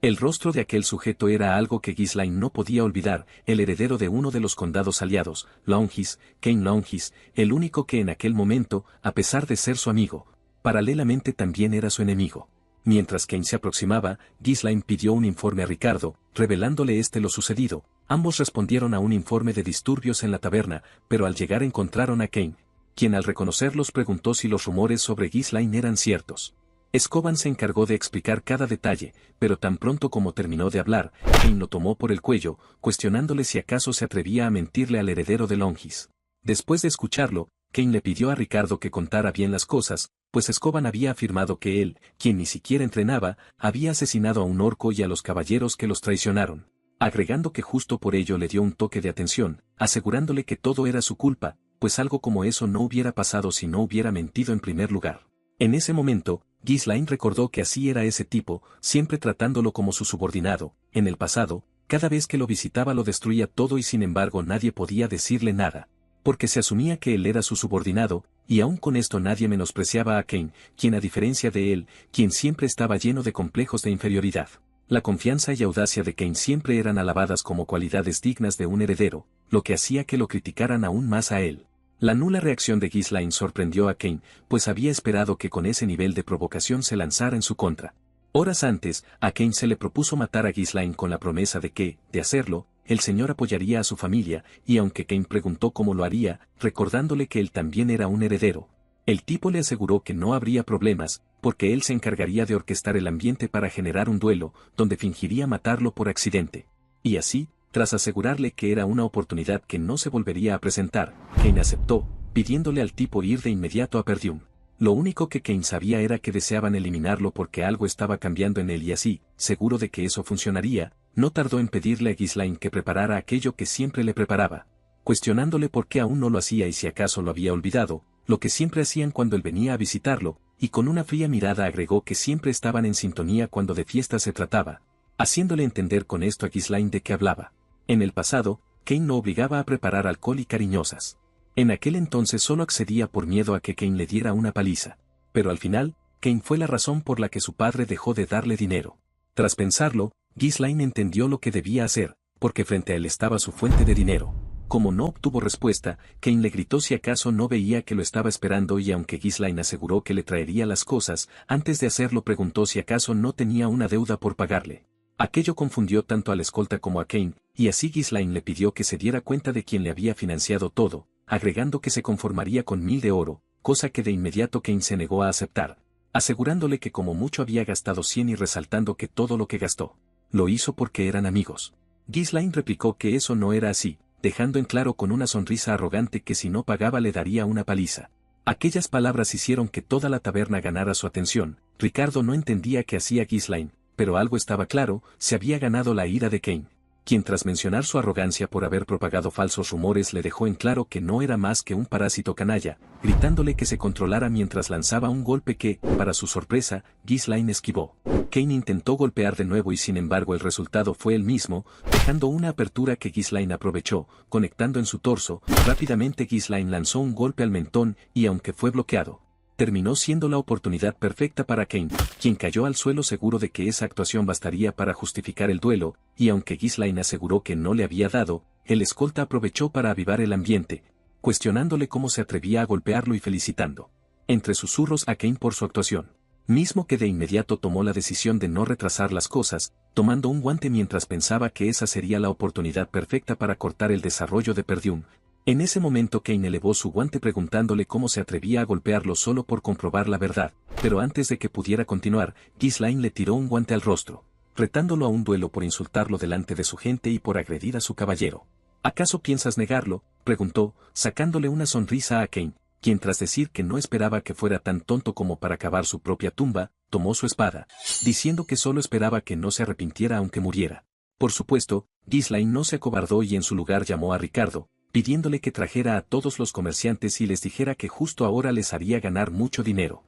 El rostro de aquel sujeto era algo que Ghislain no podía olvidar, el heredero de uno de los condados aliados, Longis, Kane Longis, el único que en aquel momento, a pesar de ser su amigo, paralelamente también era su enemigo. Mientras Kane se aproximaba, Ghislain pidió un informe a Ricardo, revelándole lo sucedido. Ambos respondieron a un informe de disturbios en la taberna, pero al llegar encontraron a Kane, quien al reconocerlos preguntó si los rumores sobre Ghislain eran ciertos. Scoban se encargó de explicar cada detalle, pero tan pronto como terminó de hablar, Kane lo tomó por el cuello, cuestionándole si acaso se atrevía a mentirle al heredero de Longis. Después de escucharlo, Kane le pidió a Ricardo que contara bien las cosas, pues Scoban había afirmado que él, quien ni siquiera entrenaba, había asesinado a un orco y a los caballeros que los traicionaron, agregando que justo por ello le dio un toque de atención, asegurándole que todo era su culpa, pues algo como eso no hubiera pasado si no hubiera mentido en primer lugar. En ese momento, Ghislaine recordó que así era ese tipo, siempre tratándolo como su subordinado. En el pasado, cada vez que lo visitaba lo destruía todo y sin embargo nadie podía decirle nada. Porque se asumía que él era su subordinado, y aún con esto nadie menospreciaba a Kane, quien a diferencia de él, quien siempre estaba lleno de complejos de inferioridad. La confianza y audacia de Kane siempre eran alabadas como cualidades dignas de un heredero, lo que hacía que lo criticaran aún más a él. La nula reacción de Ghislaine sorprendió a Kane, pues había esperado que con ese nivel de provocación se lanzara en su contra. Horas antes, a Kane se le propuso matar a Ghislaine con la promesa de que, de hacerlo, el señor apoyaría a su familia, y aunque Kane preguntó cómo lo haría, recordándole que él también era un heredero, el tipo le aseguró que no habría problemas, porque él se encargaría de orquestar el ambiente para generar un duelo, donde fingiría matarlo por accidente. Y así, tras asegurarle que era una oportunidad que no se volvería a presentar, Kane aceptó, pidiéndole al tipo ir de inmediato a Perdium. Lo único que Kane sabía era que deseaban eliminarlo porque algo estaba cambiando en él y así, seguro de que eso funcionaría, no tardó en pedirle a Ghislaine que preparara aquello que siempre le preparaba, cuestionándole por qué aún no lo hacía y si acaso lo había olvidado, lo que siempre hacían cuando él venía a visitarlo, y con una fría mirada agregó que siempre estaban en sintonía cuando de fiesta se trataba, haciéndole entender con esto a Ghislaine de qué hablaba. En el pasado, Kane no obligaba a preparar alcohol y cariñosas. En aquel entonces solo accedía por miedo a que Kane le diera una paliza. Pero al final, Kane fue la razón por la que su padre dejó de darle dinero. Tras pensarlo, Ghislaine entendió lo que debía hacer, porque frente a él estaba su fuente de dinero. Como no obtuvo respuesta, Kane le gritó si acaso no veía que lo estaba esperando y aunque Ghislaine aseguró que le traería las cosas, antes de hacerlo preguntó si acaso no tenía una deuda por pagarle. Aquello confundió tanto al escolta como a Kane, y así Ghislaine le pidió que se diera cuenta de quién le había financiado todo, agregando que se conformaría con 1000 de oro, cosa que de inmediato Kane se negó a aceptar, asegurándole que como mucho había gastado 100 y resaltando que todo lo que gastó, lo hizo porque eran amigos. Ghislaine replicó que eso no era así, dejando en claro con una sonrisa arrogante que si no pagaba le daría una paliza. Aquellas palabras hicieron que toda la taberna ganara su atención. Ricardo no entendía qué hacía Ghislaine, pero algo estaba claro, se había ganado la ira de Kane, quien tras mencionar su arrogancia por haber propagado falsos rumores le dejó en claro que no era más que un parásito canalla, gritándole que se controlara mientras lanzaba un golpe que, para su sorpresa, Ghislaine esquivó. Kane intentó golpear de nuevo y sin embargo el resultado fue el mismo, dejando una apertura que Ghislaine aprovechó, conectando en su torso. Rápidamente Ghislaine lanzó un golpe al mentón y aunque fue bloqueado, terminó siendo la oportunidad perfecta para Kane, quien cayó al suelo seguro de que esa actuación bastaría para justificar el duelo, y aunque Ghislaine aseguró que no le había dado, el escolta aprovechó para avivar el ambiente, cuestionándole cómo se atrevía a golpearlo y felicitando, entre susurros a Kane por su actuación, mismo que de inmediato tomó la decisión de no retrasar las cosas, tomando un guante mientras pensaba que esa sería la oportunidad perfecta para cortar el desarrollo de Perdium. En ese momento Kane elevó su guante preguntándole cómo se atrevía a golpearlo solo por comprobar la verdad, pero antes de que pudiera continuar, Ghislaine le tiró un guante al rostro, retándolo a un duelo por insultarlo delante de su gente y por agredir a su caballero. ¿Acaso piensas negarlo?, preguntó, sacándole una sonrisa a Kane, quien tras decir que no esperaba que fuera tan tonto como para cavar su propia tumba, tomó su espada, diciendo que solo esperaba que no se arrepintiera aunque muriera. Por supuesto, Ghislaine no se acobardó y en su lugar llamó a Ricardo, pidiéndole que trajera a todos los comerciantes y les dijera que justo ahora les haría ganar mucho dinero.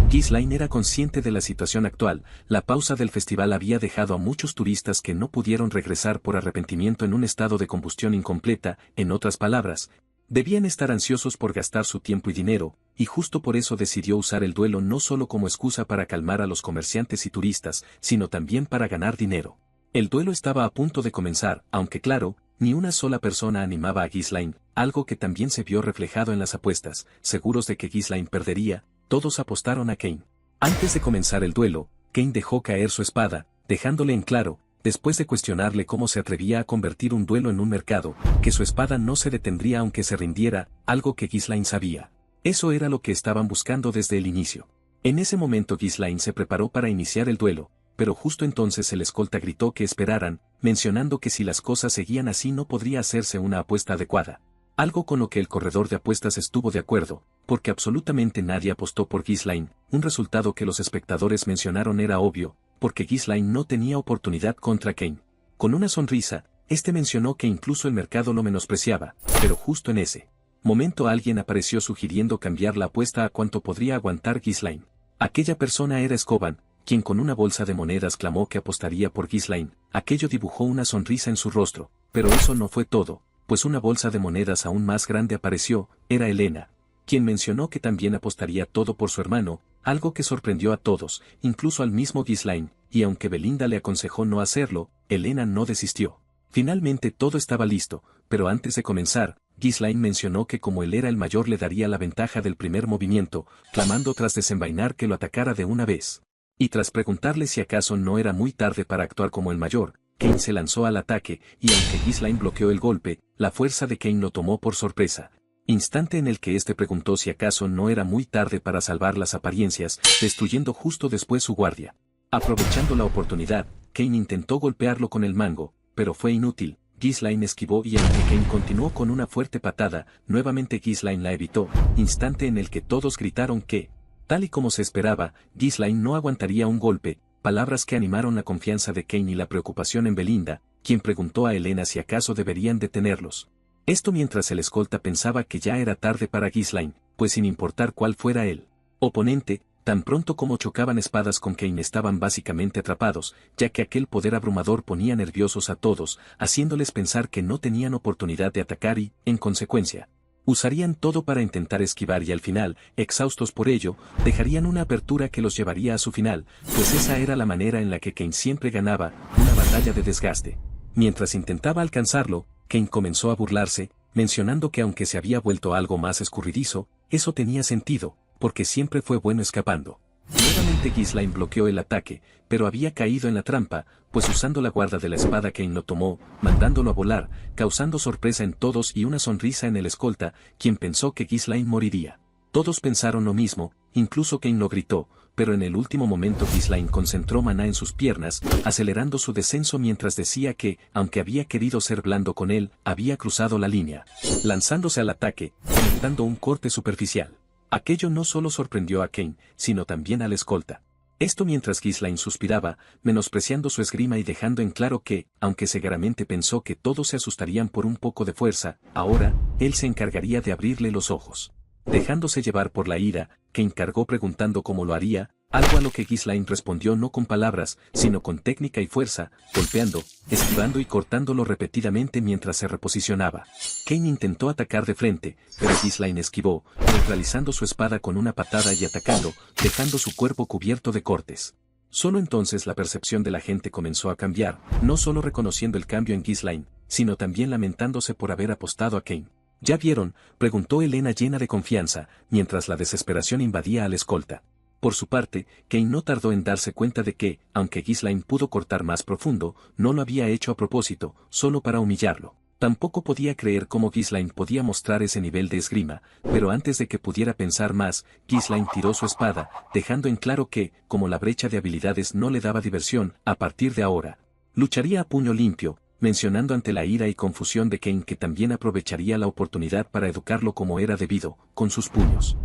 Ghislaine era consciente de la situación actual, la pausa del festival había dejado a muchos turistas que no pudieron regresar por arrepentimiento en un estado de combustión incompleta, en otras palabras, debían estar ansiosos por gastar su tiempo y dinero, y justo por eso decidió usar el duelo no solo como excusa para calmar a los comerciantes y turistas, sino también para ganar dinero. El duelo estaba a punto de comenzar, aunque claro, ni una sola persona animaba a Ghislaine, algo que también se vio reflejado en las apuestas. Seguros de que Ghislaine perdería, todos apostaron a Kane. Antes de comenzar el duelo, Kane dejó caer su espada, dejándole en claro, después de cuestionarle cómo se atrevía a convertir un duelo en un mercado, que su espada no se detendría aunque se rindiera, algo que Ghislaine sabía. Eso era lo que estaban buscando desde el inicio. En ese momento Ghislaine se preparó para iniciar el duelo, pero justo entonces el escolta gritó que esperaran, mencionando que si las cosas seguían así no podría hacerse una apuesta adecuada. Algo con lo que el corredor de apuestas estuvo de acuerdo, porque absolutamente nadie apostó por Ghislaine, un resultado que los espectadores mencionaron era obvio, porque Ghislaine no tenía oportunidad contra Kane. Con una sonrisa, este mencionó que incluso el mercado lo menospreciaba, pero justo en ese momento alguien apareció sugiriendo cambiar la apuesta a cuánto podría aguantar Ghislaine. Aquella persona era Scoban, quien con una bolsa de monedas clamó que apostaría por Ghislaine. Aquello dibujó una sonrisa en su rostro, pero eso no fue todo, pues una bolsa de monedas aún más grande apareció. Era Helena, quien mencionó que también apostaría todo por su hermano, algo que sorprendió a todos, incluso al mismo Ghislaine, y aunque Belinda le aconsejó no hacerlo, Helena no desistió. Finalmente todo estaba listo, pero antes de comenzar, Ghislaine mencionó que como él era el mayor le daría la ventaja del primer movimiento, clamando tras desenvainar que lo atacara de una vez. Y tras preguntarle si acaso no era muy tarde para actuar como el mayor, Kane se lanzó al ataque, y aunque Ghislaine bloqueó el golpe, la fuerza de Kane lo tomó por sorpresa. Instante en el que éste preguntó si acaso no era muy tarde para salvar las apariencias, destruyendo justo después su guardia. Aprovechando la oportunidad, Kane intentó golpearlo con el mango, pero fue inútil. Ghislaine esquivó y aunque Kane continuó con una fuerte patada, nuevamente Ghislaine la evitó, instante en el que todos gritaron que, tal y como se esperaba, Ghislaine no aguantaría un golpe, palabras que animaron la confianza de Kane y la preocupación en Belinda, quien preguntó a Helena si acaso deberían detenerlos. Esto mientras el escolta pensaba que ya era tarde para Ghislaine, pues sin importar cuál fuera el oponente, tan pronto como chocaban espadas con Kane estaban básicamente atrapados, ya que aquel poder abrumador ponía nerviosos a todos, haciéndoles pensar que no tenían oportunidad de atacar y, en consecuencia, usarían todo para intentar esquivar y al final, exhaustos por ello, dejarían una apertura que los llevaría a su final, pues esa era la manera en la que Kane siempre ganaba, una batalla de desgaste. Mientras intentaba alcanzarlo, Kane comenzó a burlarse, mencionando que aunque se había vuelto algo más escurridizo, eso tenía sentido, porque siempre fue bueno escapando. Nuevamente Ghislaine bloqueó el ataque, pero había caído en la trampa, pues usando la guarda de la espada Kane lo tomó, mandándolo a volar, causando sorpresa en todos y una sonrisa en el escolta, quien pensó que Ghislaine moriría. Todos pensaron lo mismo, incluso Kane lo gritó, pero en el último momento Ghislaine concentró maná en sus piernas, acelerando su descenso mientras decía que, aunque había querido ser blando con él, había cruzado la línea, lanzándose al ataque, conectando un corte superficial. Aquello no solo sorprendió a Kane, sino también al escolta. Esto mientras Ghislaine suspiraba, menospreciando su esgrima y dejando en claro que, aunque cegaramente pensó que todos se asustarían por un poco de fuerza, ahora, él se encargaría de abrirle los ojos. Dejándose llevar por la ira, Kane cargó preguntando cómo lo haría, algo a lo que Ghislaine respondió no con palabras, sino con técnica y fuerza, golpeando, esquivando y cortándolo repetidamente mientras se reposicionaba. Kane intentó atacar de frente, pero Ghislaine esquivó, neutralizando su espada con una patada y atacando, dejando su cuerpo cubierto de cortes. Solo entonces la percepción de la gente comenzó a cambiar, no solo reconociendo el cambio en Ghislaine, sino también lamentándose por haber apostado a Kane. ¿Ya vieron?, preguntó Helena llena de confianza, mientras la desesperación invadía al escolta. Por su parte, Kane no tardó en darse cuenta de que, aunque Ghislaine pudo cortar más profundo, no lo había hecho a propósito, solo para humillarlo. Tampoco podía creer cómo Ghislaine podía mostrar ese nivel de esgrima, pero antes de que pudiera pensar más, Ghislaine tiró su espada, dejando en claro que, como la brecha de habilidades no le daba diversión, a partir de ahora, lucharía a puño limpio, mencionando ante la ira y confusión de Kane que también aprovecharía la oportunidad para educarlo como era debido, con sus puños.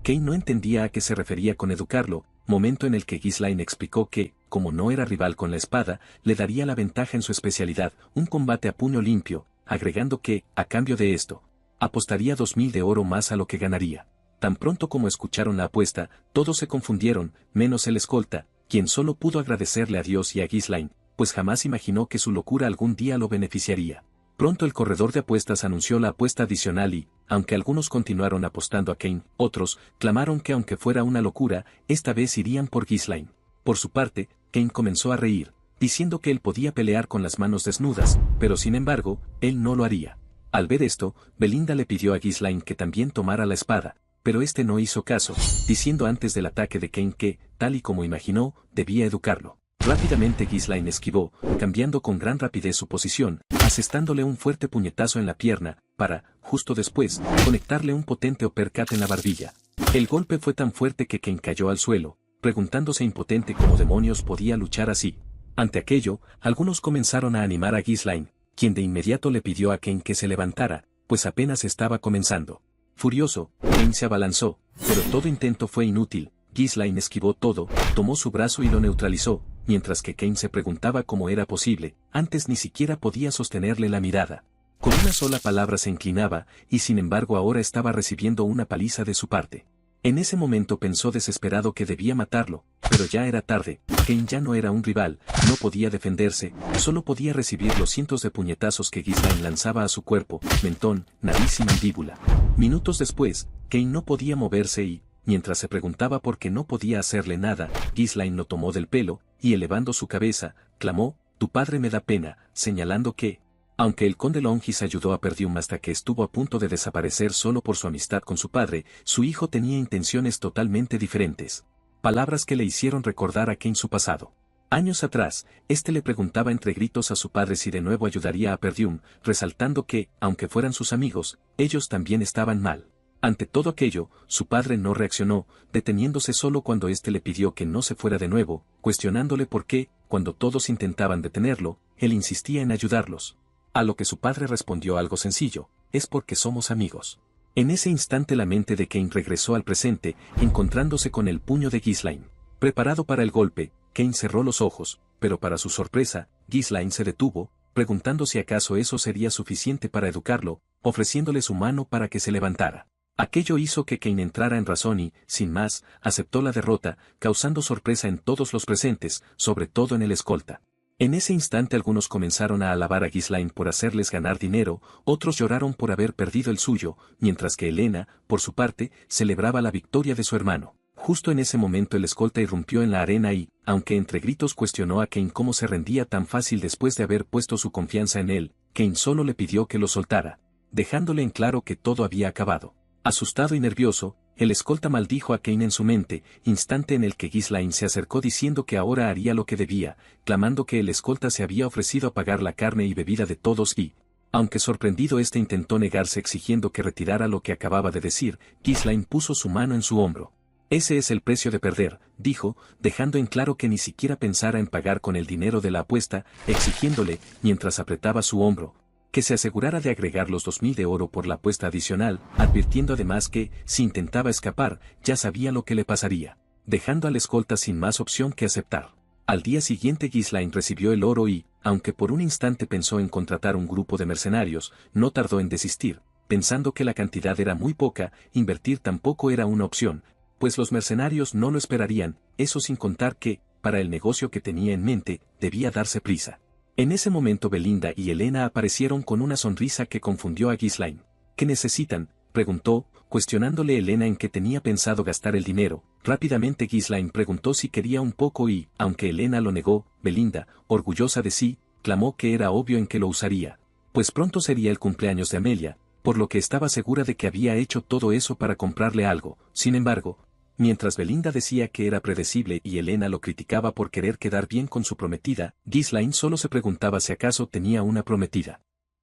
Kane no entendía a qué se refería con educarlo, momento en el que Ghislaine explicó que, como no era rival con la espada, le daría la ventaja en su especialidad, un combate a puño limpio, agregando que, a cambio de esto, apostaría 2000 de oro más a lo que ganaría. Tan pronto como escucharon la apuesta, todos se confundieron, menos el escolta, quien solo pudo agradecerle a Dios y a Ghislaine, pues jamás imaginó que su locura algún día lo beneficiaría. Pronto el corredor de apuestas anunció la apuesta adicional y, aunque algunos continuaron apostando a Kane, otros clamaron que aunque fuera una locura, esta vez irían por Ghislaine. Por su parte, Kane comenzó a reír, diciendo que él podía pelear con las manos desnudas, pero sin embargo, él no lo haría. Al ver esto, Belinda le pidió a Ghislaine que también tomara la espada, pero este no hizo caso, diciendo antes del ataque de Kane que, tal y como imaginó, debía educarlo. Rápidamente Ghislaine esquivó, cambiando con gran rapidez su posición, asestándole un fuerte puñetazo en la pierna, para, justo después, conectarle un potente uppercut en la barbilla. El golpe fue tan fuerte que Kane cayó al suelo, preguntándose impotente cómo demonios podía luchar así. Ante aquello, algunos comenzaron a animar a Ghislaine, quien de inmediato le pidió a Kane que se levantara, pues apenas estaba comenzando. Furioso, Kane se abalanzó, pero todo intento fue inútil. Ghislaine esquivó todo, tomó su brazo y lo neutralizó, mientras que Kane se preguntaba cómo era posible, antes ni siquiera podía sostenerle la mirada. Con una sola palabra se inclinaba, y sin embargo ahora estaba recibiendo una paliza de su parte. En ese momento pensó desesperado que debía matarlo, pero ya era tarde. Kane ya no era un rival, no podía defenderse, solo podía recibir los cientos de puñetazos que Ghislaine lanzaba a su cuerpo, mentón, nariz y mandíbula. Minutos después, Kane no podía moverse y, mientras se preguntaba por qué no podía hacerle nada, Ghislaine lo tomó del pelo, y elevando su cabeza, clamó: «Tu padre me da pena», señalando que, aunque el conde Longis ayudó a Perdium hasta que estuvo a punto de desaparecer solo por su amistad con su padre, su hijo tenía intenciones totalmente diferentes. Palabras que le hicieron recordar a Kane su pasado. Años atrás, este le preguntaba entre gritos a su padre si de nuevo ayudaría a Perdium, resaltando que, aunque fueran sus amigos, ellos también estaban mal. Ante todo aquello, su padre no reaccionó, deteniéndose solo cuando éste le pidió que no se fuera de nuevo, cuestionándole por qué, cuando todos intentaban detenerlo, él insistía en ayudarlos. A lo que su padre respondió algo sencillo: «Es porque somos amigos». En ese instante la mente de Kane regresó al presente, encontrándose con el puño de Ghislaine. Preparado para el golpe, Kane cerró los ojos, pero para su sorpresa, Ghislaine se detuvo, preguntando si acaso eso sería suficiente para educarlo, ofreciéndole su mano para que se levantara. Aquello hizo que Kane entrara en razón y, sin más, aceptó la derrota, causando sorpresa en todos los presentes, sobre todo en el escolta. En ese instante algunos comenzaron a alabar a Ghislaine por hacerles ganar dinero, otros lloraron por haber perdido el suyo, mientras que Helena, por su parte, celebraba la victoria de su hermano. Justo en ese momento el escolta irrumpió en la arena y, aunque entre gritos cuestionó a Kane cómo se rendía tan fácil después de haber puesto su confianza en él, Kane solo le pidió que lo soltara, dejándole en claro que todo había acabado. Asustado y nervioso, el escolta maldijo a Kane en su mente, instante en el que Ghislaine se acercó diciendo que ahora haría lo que debía, clamando que el escolta se había ofrecido a pagar la carne y bebida de todos y, aunque sorprendido este intentó negarse exigiendo que retirara lo que acababa de decir, Ghislaine puso su mano en su hombro. «Ese es el precio de perder», dijo, dejando en claro que ni siquiera pensara en pagar con el dinero de la apuesta, exigiéndole, mientras apretaba su hombro, que se asegurara de agregar los 2000 de oro por la apuesta adicional, advirtiendo además que, si intentaba escapar, ya sabía lo que le pasaría, dejando al escolta sin más opción que aceptar. Al día siguiente Ghislaine recibió el oro y, aunque por un instante pensó en contratar un grupo de mercenarios, no tardó en desistir, pensando que la cantidad era muy poca, invertir tampoco era una opción, pues los mercenarios no lo esperarían, eso sin contar que, para el negocio que tenía en mente, debía darse prisa. En ese momento Belinda y Helena aparecieron con una sonrisa que confundió a Ghislaine. «¿Qué necesitan?», preguntó, cuestionándole Helena en qué tenía pensado gastar el dinero. Rápidamente Ghislaine preguntó si quería un poco y, aunque Helena lo negó, Belinda, orgullosa de sí, clamó que era obvio en que lo usaría, pues pronto sería el cumpleaños de Amelia, por lo que estaba segura de que había hecho todo eso para comprarle algo. Sin embargo, mientras Belinda decía que era predecible y Helena lo criticaba por querer quedar bien con su prometida, Ghislaine solo se preguntaba si acaso tenía una prometida.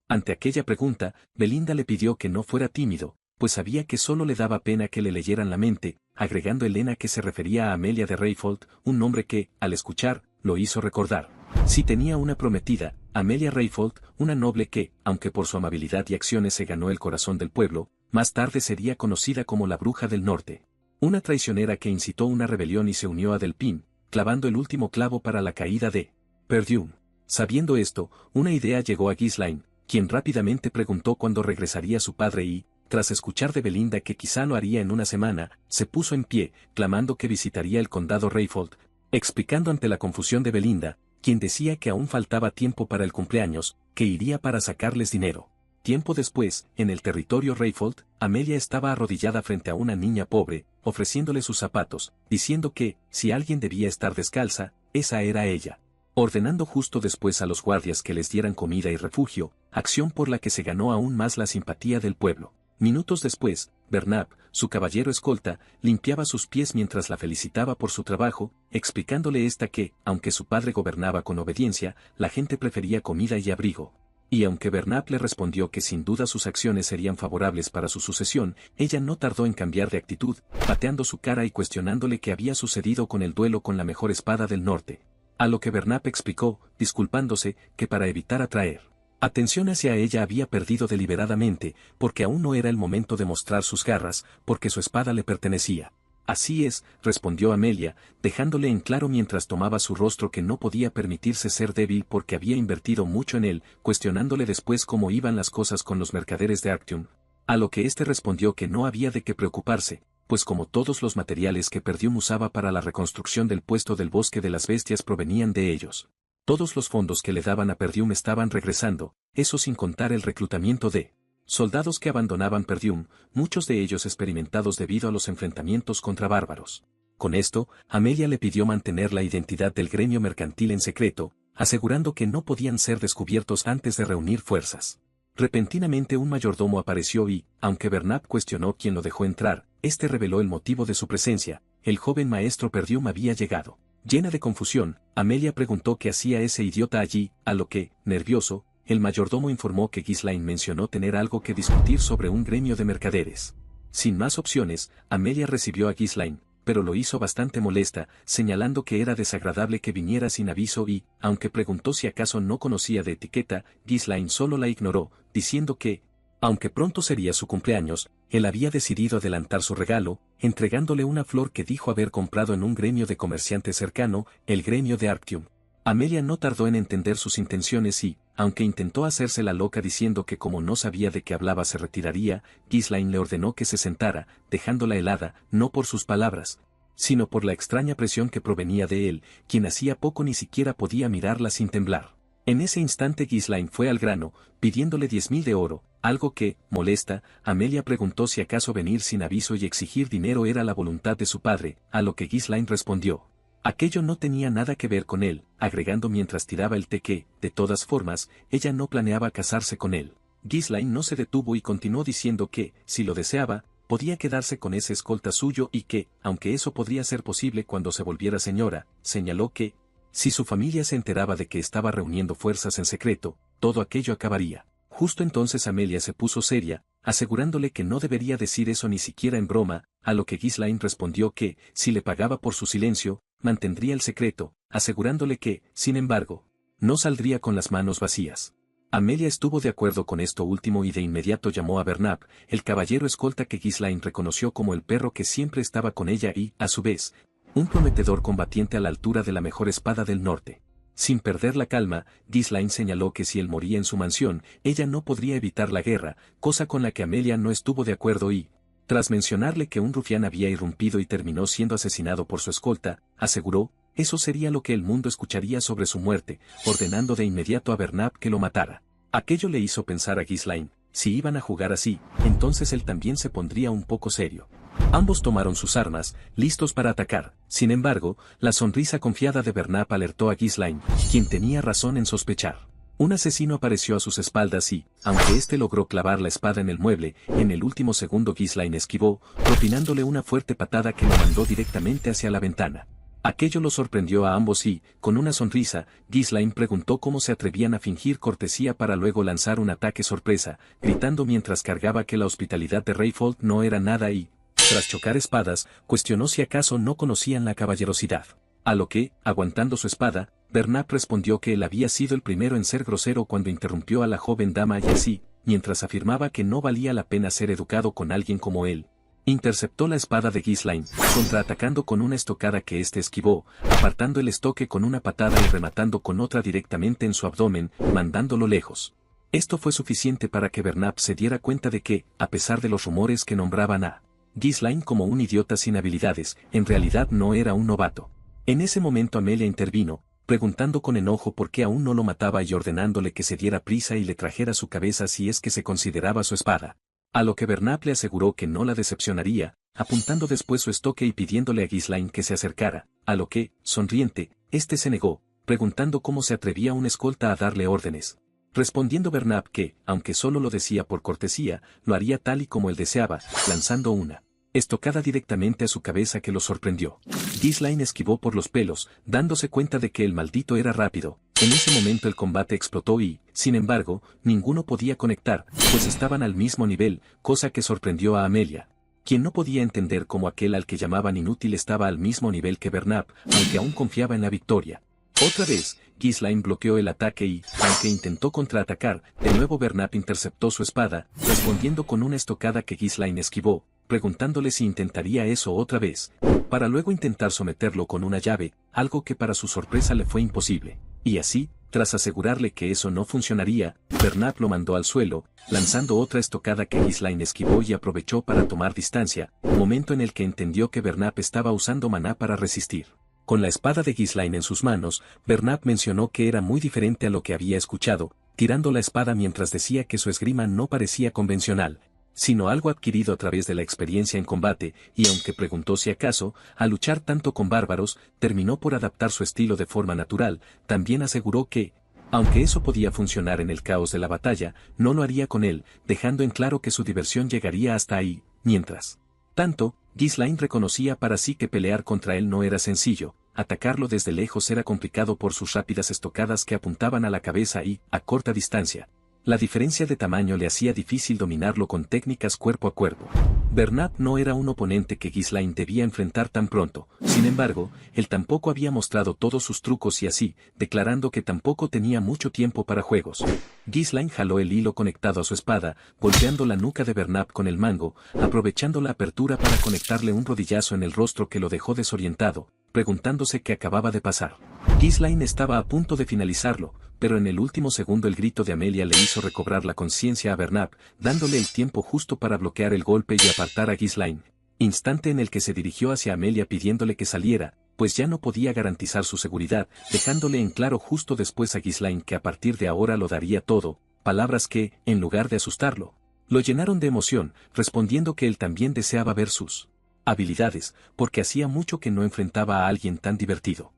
Ante aquella pregunta, Belinda le pidió que no fuera tímido, pues sabía que solo le daba pena que le leyeran la mente, agregando Helena que se refería a Amelia de Rayfold, un nombre que, al escuchar, lo hizo recordar. Sí tenía una prometida, Amelia Rayfold, una noble que, aunque por su amabilidad y acciones se ganó el corazón del pueblo, más tarde sería conocida como la Bruja del Norte. Una traicionera que incitó una rebelión y se unió a Delpine, clavando el último clavo para la caída de Perdium. Sabiendo esto, una idea llegó a Ghislaine, quien rápidamente preguntó cuándo regresaría su padre y, tras escuchar de Belinda que quizá lo haría en una semana, se puso en pie, clamando que visitaría el condado Rayfold, explicando ante la confusión de Belinda, quien decía que aún faltaba tiempo para el cumpleaños, que iría para sacarles dinero. Tiempo después, en el territorio Rayfold, Amelia estaba arrodillada frente a una niña pobre, ofreciéndole sus zapatos, diciendo que, si alguien debía estar descalza, esa era ella. Ordenando justo después a los guardias que les dieran comida y refugio, acción por la que se ganó aún más la simpatía del pueblo. Minutos después, Bernab, su caballero escolta, limpiaba sus pies mientras la felicitaba por su trabajo, explicándole esta que, aunque su padre gobernaba con obediencia, la gente prefería comida y abrigo. Y aunque Bernab le respondió que sin duda sus acciones serían favorables para su sucesión, ella no tardó en cambiar de actitud, pateando su cara y cuestionándole qué había sucedido con el duelo con la mejor espada del norte. A lo que Bernab explicó, disculpándose, que para evitar atraer atención hacia ella había perdido deliberadamente, porque aún no era el momento de mostrar sus garras, porque su espada le pertenecía. Así es, respondió Amelia, dejándole en claro mientras tomaba su rostro que no podía permitirse ser débil porque había invertido mucho en él, cuestionándole después cómo iban las cosas con los mercaderes de Arctium. A lo que éste respondió que no había de qué preocuparse, pues como todos los materiales que Perdium usaba para la reconstrucción del puesto del bosque de las bestias provenían de ellos. Todos los fondos que le daban a Perdium estaban regresando, eso sin contar el reclutamiento de soldados que abandonaban Perdium, muchos de ellos experimentados debido a los enfrentamientos contra bárbaros. Con esto, Amelia le pidió mantener la identidad del gremio mercantil en secreto, asegurando que no podían ser descubiertos antes de reunir fuerzas. Repentinamente un mayordomo apareció y, aunque Bernab cuestionó quién lo dejó entrar, este reveló el motivo de su presencia: el joven maestro Perdium había llegado. Llena de confusión, Amelia preguntó qué hacía ese idiota allí, a lo que, nervioso, el mayordomo informó que Ghislaine mencionó tener algo que discutir sobre un gremio de mercaderes. Sin más opciones, Amelia recibió a Ghislaine, pero lo hizo bastante molesta, señalando que era desagradable que viniera sin aviso y, aunque preguntó si acaso no conocía de etiqueta, Ghislaine solo la ignoró, diciendo que, aunque pronto sería su cumpleaños, él había decidido adelantar su regalo, entregándole una flor que dijo haber comprado en un gremio de comerciantes cercano, el gremio de Arctium. Amelia no tardó en entender sus intenciones y, aunque intentó hacerse la loca diciendo que como no sabía de qué hablaba se retiraría, Ghislaine le ordenó que se sentara, dejándola helada, no por sus palabras, sino por la extraña presión que provenía de él, quien hacía poco ni siquiera podía mirarla sin temblar. En ese instante Ghislaine fue al grano, pidiéndole 10.000 de oro, algo que, molesta, Amelia preguntó si acaso venir sin aviso y exigir dinero era la voluntad de su padre, a lo que Ghislaine respondió: aquello no tenía nada que ver con él, agregando mientras tiraba el té que, de todas formas, ella no planeaba casarse con él. Ghislaine no se detuvo y continuó diciendo que, si lo deseaba, podía quedarse con ese escolta suyo y que, aunque eso podría ser posible cuando se volviera señora, señaló que, si su familia se enteraba de que estaba reuniendo fuerzas en secreto, todo aquello acabaría. Justo entonces Amelia se puso seria, asegurándole que no debería decir eso ni siquiera en broma, a lo que Ghislaine respondió que, si le pagaba por su silencio, mantendría el secreto, asegurándole que, sin embargo, no saldría con las manos vacías. Amelia estuvo de acuerdo con esto último y de inmediato llamó a Bernab, el caballero escolta que Ghislaine reconoció como el perro que siempre estaba con ella y, a su vez, un prometedor combatiente a la altura de la mejor espada del norte. Sin perder la calma, Ghislaine señaló que si él moría en su mansión, ella no podría evitar la guerra, cosa con la que Amelia no estuvo de acuerdo y, tras mencionarle que un rufián había irrumpido y terminó siendo asesinado por su escolta, aseguró, eso sería lo que el mundo escucharía sobre su muerte, ordenando de inmediato a Bernab que lo matara. Aquello le hizo pensar a Ghislaine, si iban a jugar así, entonces él también se pondría un poco serio. Ambos tomaron sus armas, listos para atacar. Sin embargo, la sonrisa confiada de Bernab alertó a Ghislaine, quien tenía razón en sospechar. Un asesino apareció a sus espaldas y, aunque éste logró clavar la espada en el mueble, en el último segundo Ghislaine esquivó, propinándole una fuerte patada que lo mandó directamente hacia la ventana. Aquello lo sorprendió a ambos y, con una sonrisa, Ghislaine preguntó cómo se atrevían a fingir cortesía para luego lanzar un ataque sorpresa, gritando mientras cargaba que la hospitalidad de Rayfold no era nada y, tras chocar espadas, cuestionó si acaso no conocían la caballerosidad. A lo que, aguantando su espada, Bernab respondió que él había sido el primero en ser grosero cuando interrumpió a la joven dama y así, mientras afirmaba que no valía la pena ser educado con alguien como él, interceptó la espada de Ghislaine, contraatacando con una estocada que éste esquivó, apartando el estoque con una patada y rematando con otra directamente en su abdomen, mandándolo lejos. Esto fue suficiente para que Bernab se diera cuenta de que, a pesar de los rumores que nombraban a Ghislaine como un idiota sin habilidades, en realidad no era un novato. En ese momento Amelia intervino, preguntando con enojo por qué aún no lo mataba y ordenándole que se diera prisa y le trajera su cabeza si es que se consideraba su espada. A lo que Bernab le aseguró que no la decepcionaría, apuntando después su estoque y pidiéndole a Ghislaine que se acercara, a lo que, sonriente, este se negó, preguntando cómo se atrevía un escolta a darle órdenes. Respondiendo Bernab que, aunque solo lo decía por cortesía, lo haría tal y como él deseaba, lanzando una estocada directamente a su cabeza que lo sorprendió. Ghislaine esquivó por los pelos, dándose cuenta de que el maldito era rápido. En ese momento el combate explotó y, sin embargo, ninguno podía conectar, pues estaban al mismo nivel, cosa que sorprendió a Amelia, quien no podía entender cómo aquel al que llamaban inútil estaba al mismo nivel que Bernab, aunque aún confiaba en la victoria. Otra vez, Ghislaine bloqueó el ataque y, aunque intentó contraatacar, de nuevo Bernab interceptó su espada, respondiendo con una estocada que Ghislaine esquivó, preguntándole si intentaría eso otra vez, para luego intentar someterlo con una llave, algo que para su sorpresa le fue imposible. Y así, tras asegurarle que eso no funcionaría, Bernab lo mandó al suelo, lanzando otra estocada que Ghislaine esquivó y aprovechó para tomar distancia, momento en el que entendió que Bernab estaba usando maná para resistir. Con la espada de Ghislaine en sus manos, Bernab mencionó que era muy diferente a lo que había escuchado, tirando la espada mientras decía que su esgrima no parecía convencional, sino algo adquirido a través de la experiencia en combate, y aunque preguntó si acaso, al luchar tanto con bárbaros, terminó por adaptar su estilo de forma natural, también aseguró que, aunque eso podía funcionar en el caos de la batalla, no lo haría con él, dejando en claro que su diversión llegaría hasta ahí, mientras tanto, Ghislaine reconocía para sí que pelear contra él no era sencillo, atacarlo desde lejos era complicado por sus rápidas estocadas que apuntaban a la cabeza y, a corta distancia, la diferencia de tamaño le hacía difícil dominarlo con técnicas cuerpo a cuerpo. Bernab no era un oponente que Ghislaine debía enfrentar tan pronto, sin embargo, él tampoco había mostrado todos sus trucos y así, declarando que tampoco tenía mucho tiempo para juegos. Ghislaine jaló el hilo conectado a su espada, golpeando la nuca de Bernab con el mango, aprovechando la apertura para conectarle un rodillazo en el rostro que lo dejó desorientado, preguntándose qué acababa de pasar. Ghislaine estaba a punto de finalizarlo, pero en el último segundo el grito de Amelia le hizo recobrar la conciencia a Bernab, dándole el tiempo justo para bloquear el golpe y apartar a Ghislaine, instante en el que se dirigió hacia Amelia pidiéndole que saliera, pues ya no podía garantizar su seguridad, dejándole en claro justo después a Ghislaine que a partir de ahora lo daría todo, palabras que, en lugar de asustarlo, lo llenaron de emoción, respondiendo que él también deseaba ver sus habilidades, porque hacía mucho que no enfrentaba a alguien tan divertido.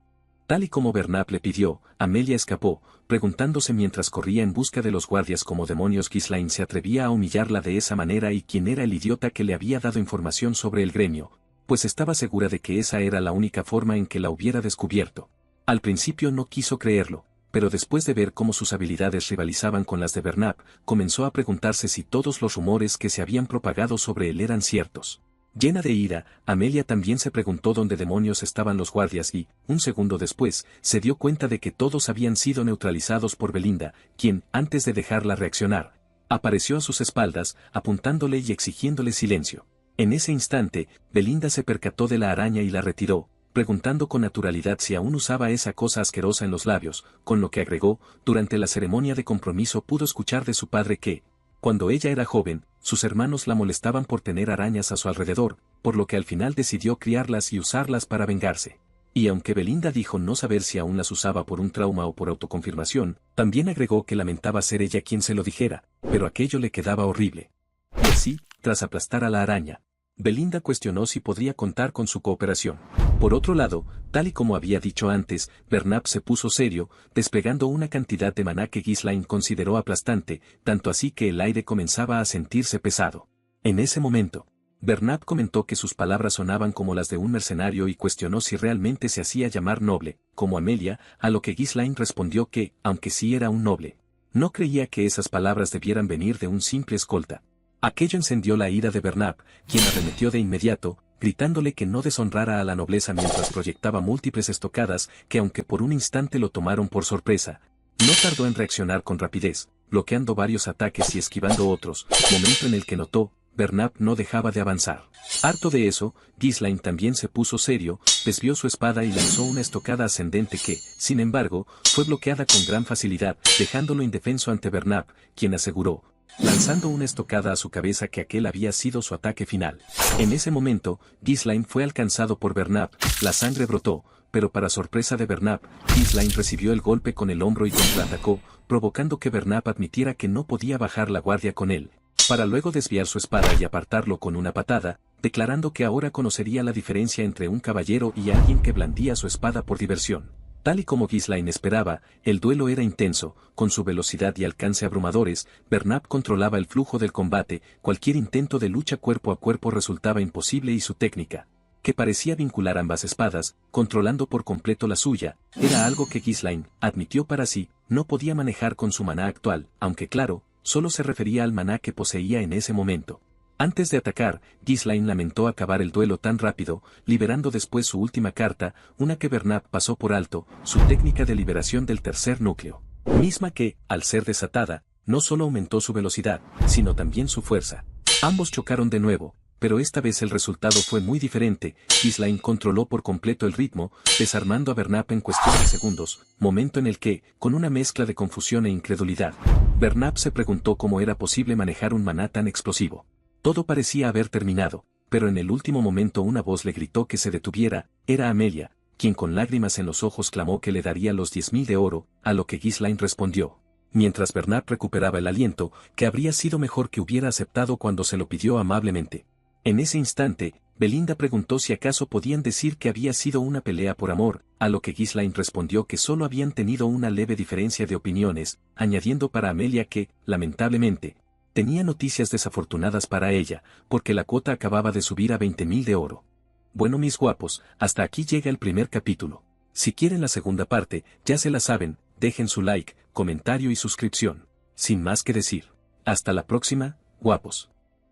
Tal y como Bernab le pidió, Amelia escapó, preguntándose mientras corría en busca de los guardias cómo demonios Ghislaine se atrevía a humillarla de esa manera y quién era el idiota que le había dado información sobre el gremio, pues estaba segura de que esa era la única forma en que la hubiera descubierto. Al principio no quiso creerlo, pero después de ver cómo sus habilidades rivalizaban con las de Bernab, comenzó a preguntarse si todos los rumores que se habían propagado sobre él eran ciertos. Llena de ira, Amelia también se preguntó dónde demonios estaban los guardias y, un segundo después, se dio cuenta de que todos habían sido neutralizados por Belinda, quien, antes de dejarla reaccionar, apareció a sus espaldas, apuntándole y exigiéndole silencio. En ese instante, Belinda se percató de la araña y la retiró, preguntando con naturalidad si aún usaba esa cosa asquerosa en los labios, con lo que agregó, durante la ceremonia de compromiso pudo escuchar de su padre que, cuando ella era joven, sus hermanos la molestaban por tener arañas a su alrededor, por lo que al final decidió criarlas y usarlas para vengarse. Y aunque Belinda dijo no saber si aún las usaba por un trauma o por autoconfirmación, también agregó que lamentaba ser ella quien se lo dijera, pero aquello le quedaba horrible. Y así, tras aplastar a la araña, Belinda cuestionó si podría contar con su cooperación. Por otro lado, tal y como había dicho antes, Bernab se puso serio, desplegando una cantidad de maná que Ghislaine consideró aplastante, tanto así que el aire comenzaba a sentirse pesado. En ese momento, Bernab comentó que sus palabras sonaban como las de un mercenario y cuestionó si realmente se hacía llamar noble, como Amelia, a lo que Ghislaine respondió que, aunque sí era un noble, no creía que esas palabras debieran venir de un simple escolta. Aquello encendió la ira de Bernab, quien arremetió de inmediato, gritándole que no deshonrara a la nobleza mientras proyectaba múltiples estocadas que aunque por un instante lo tomaron por sorpresa, no tardó en reaccionar con rapidez, bloqueando varios ataques y esquivando otros, momento en el que notó, Bernab no dejaba de avanzar. Harto de eso, Ghislaine también se puso serio, desvió su espada y lanzó una estocada ascendente que, sin embargo, fue bloqueada con gran facilidad, dejándolo indefenso ante Bernab, quien aseguró, lanzando una estocada a su cabeza que aquel había sido su ataque final. En ese momento, Ghislaine fue alcanzado por Bernab, la sangre brotó, pero para sorpresa de Bernab, Ghislaine recibió el golpe con el hombro y contraatacó, provocando que Bernab admitiera que no podía bajar la guardia con él, para luego desviar su espada y apartarlo con una patada, declarando que ahora conocería la diferencia entre un caballero y alguien que blandía su espada por diversión. Tal y como Ghislaine esperaba, el duelo era intenso, con su velocidad y alcance abrumadores, Bernab controlaba el flujo del combate, cualquier intento de lucha cuerpo a cuerpo resultaba imposible y su técnica, que parecía vincular ambas espadas, controlando por completo la suya, era algo que Ghislaine, admitió para sí, no podía manejar con su maná actual, aunque claro, solo se refería al maná que poseía en ese momento. Antes de atacar, Ghislaine lamentó acabar el duelo tan rápido, liberando después su última carta, una que Bernab pasó por alto, su técnica de liberación del tercer núcleo, misma que, al ser desatada, no solo aumentó su velocidad, sino también su fuerza. Ambos chocaron de nuevo, pero esta vez el resultado fue muy diferente. Ghislaine controló por completo el ritmo, desarmando a Bernard en cuestión de segundos, momento en el que, con una mezcla de confusión e incredulidad, Bernard se preguntó cómo era posible manejar un maná tan explosivo. Todo parecía haber terminado, pero en el último momento una voz le gritó que se detuviera. Era Amelia, quien con lágrimas en los ojos clamó que le daría los 10.000 de oro, a lo que Ghislaine respondió, mientras Bernard recuperaba el aliento, que habría sido mejor que hubiera aceptado cuando se lo pidió amablemente. En ese instante, Belinda preguntó si acaso podían decir que había sido una pelea por amor, a lo que Ghislaine respondió que solo habían tenido una leve diferencia de opiniones, añadiendo para Amelia que, lamentablemente, tenía noticias desafortunadas para ella, porque la cuota acababa de subir a 20.000 de oro. Bueno mis guapos, hasta aquí llega el primer capítulo. Si quieren la segunda parte, ya se la saben, dejen su like, comentario y suscripción. Sin más que decir. Hasta la próxima, guapos.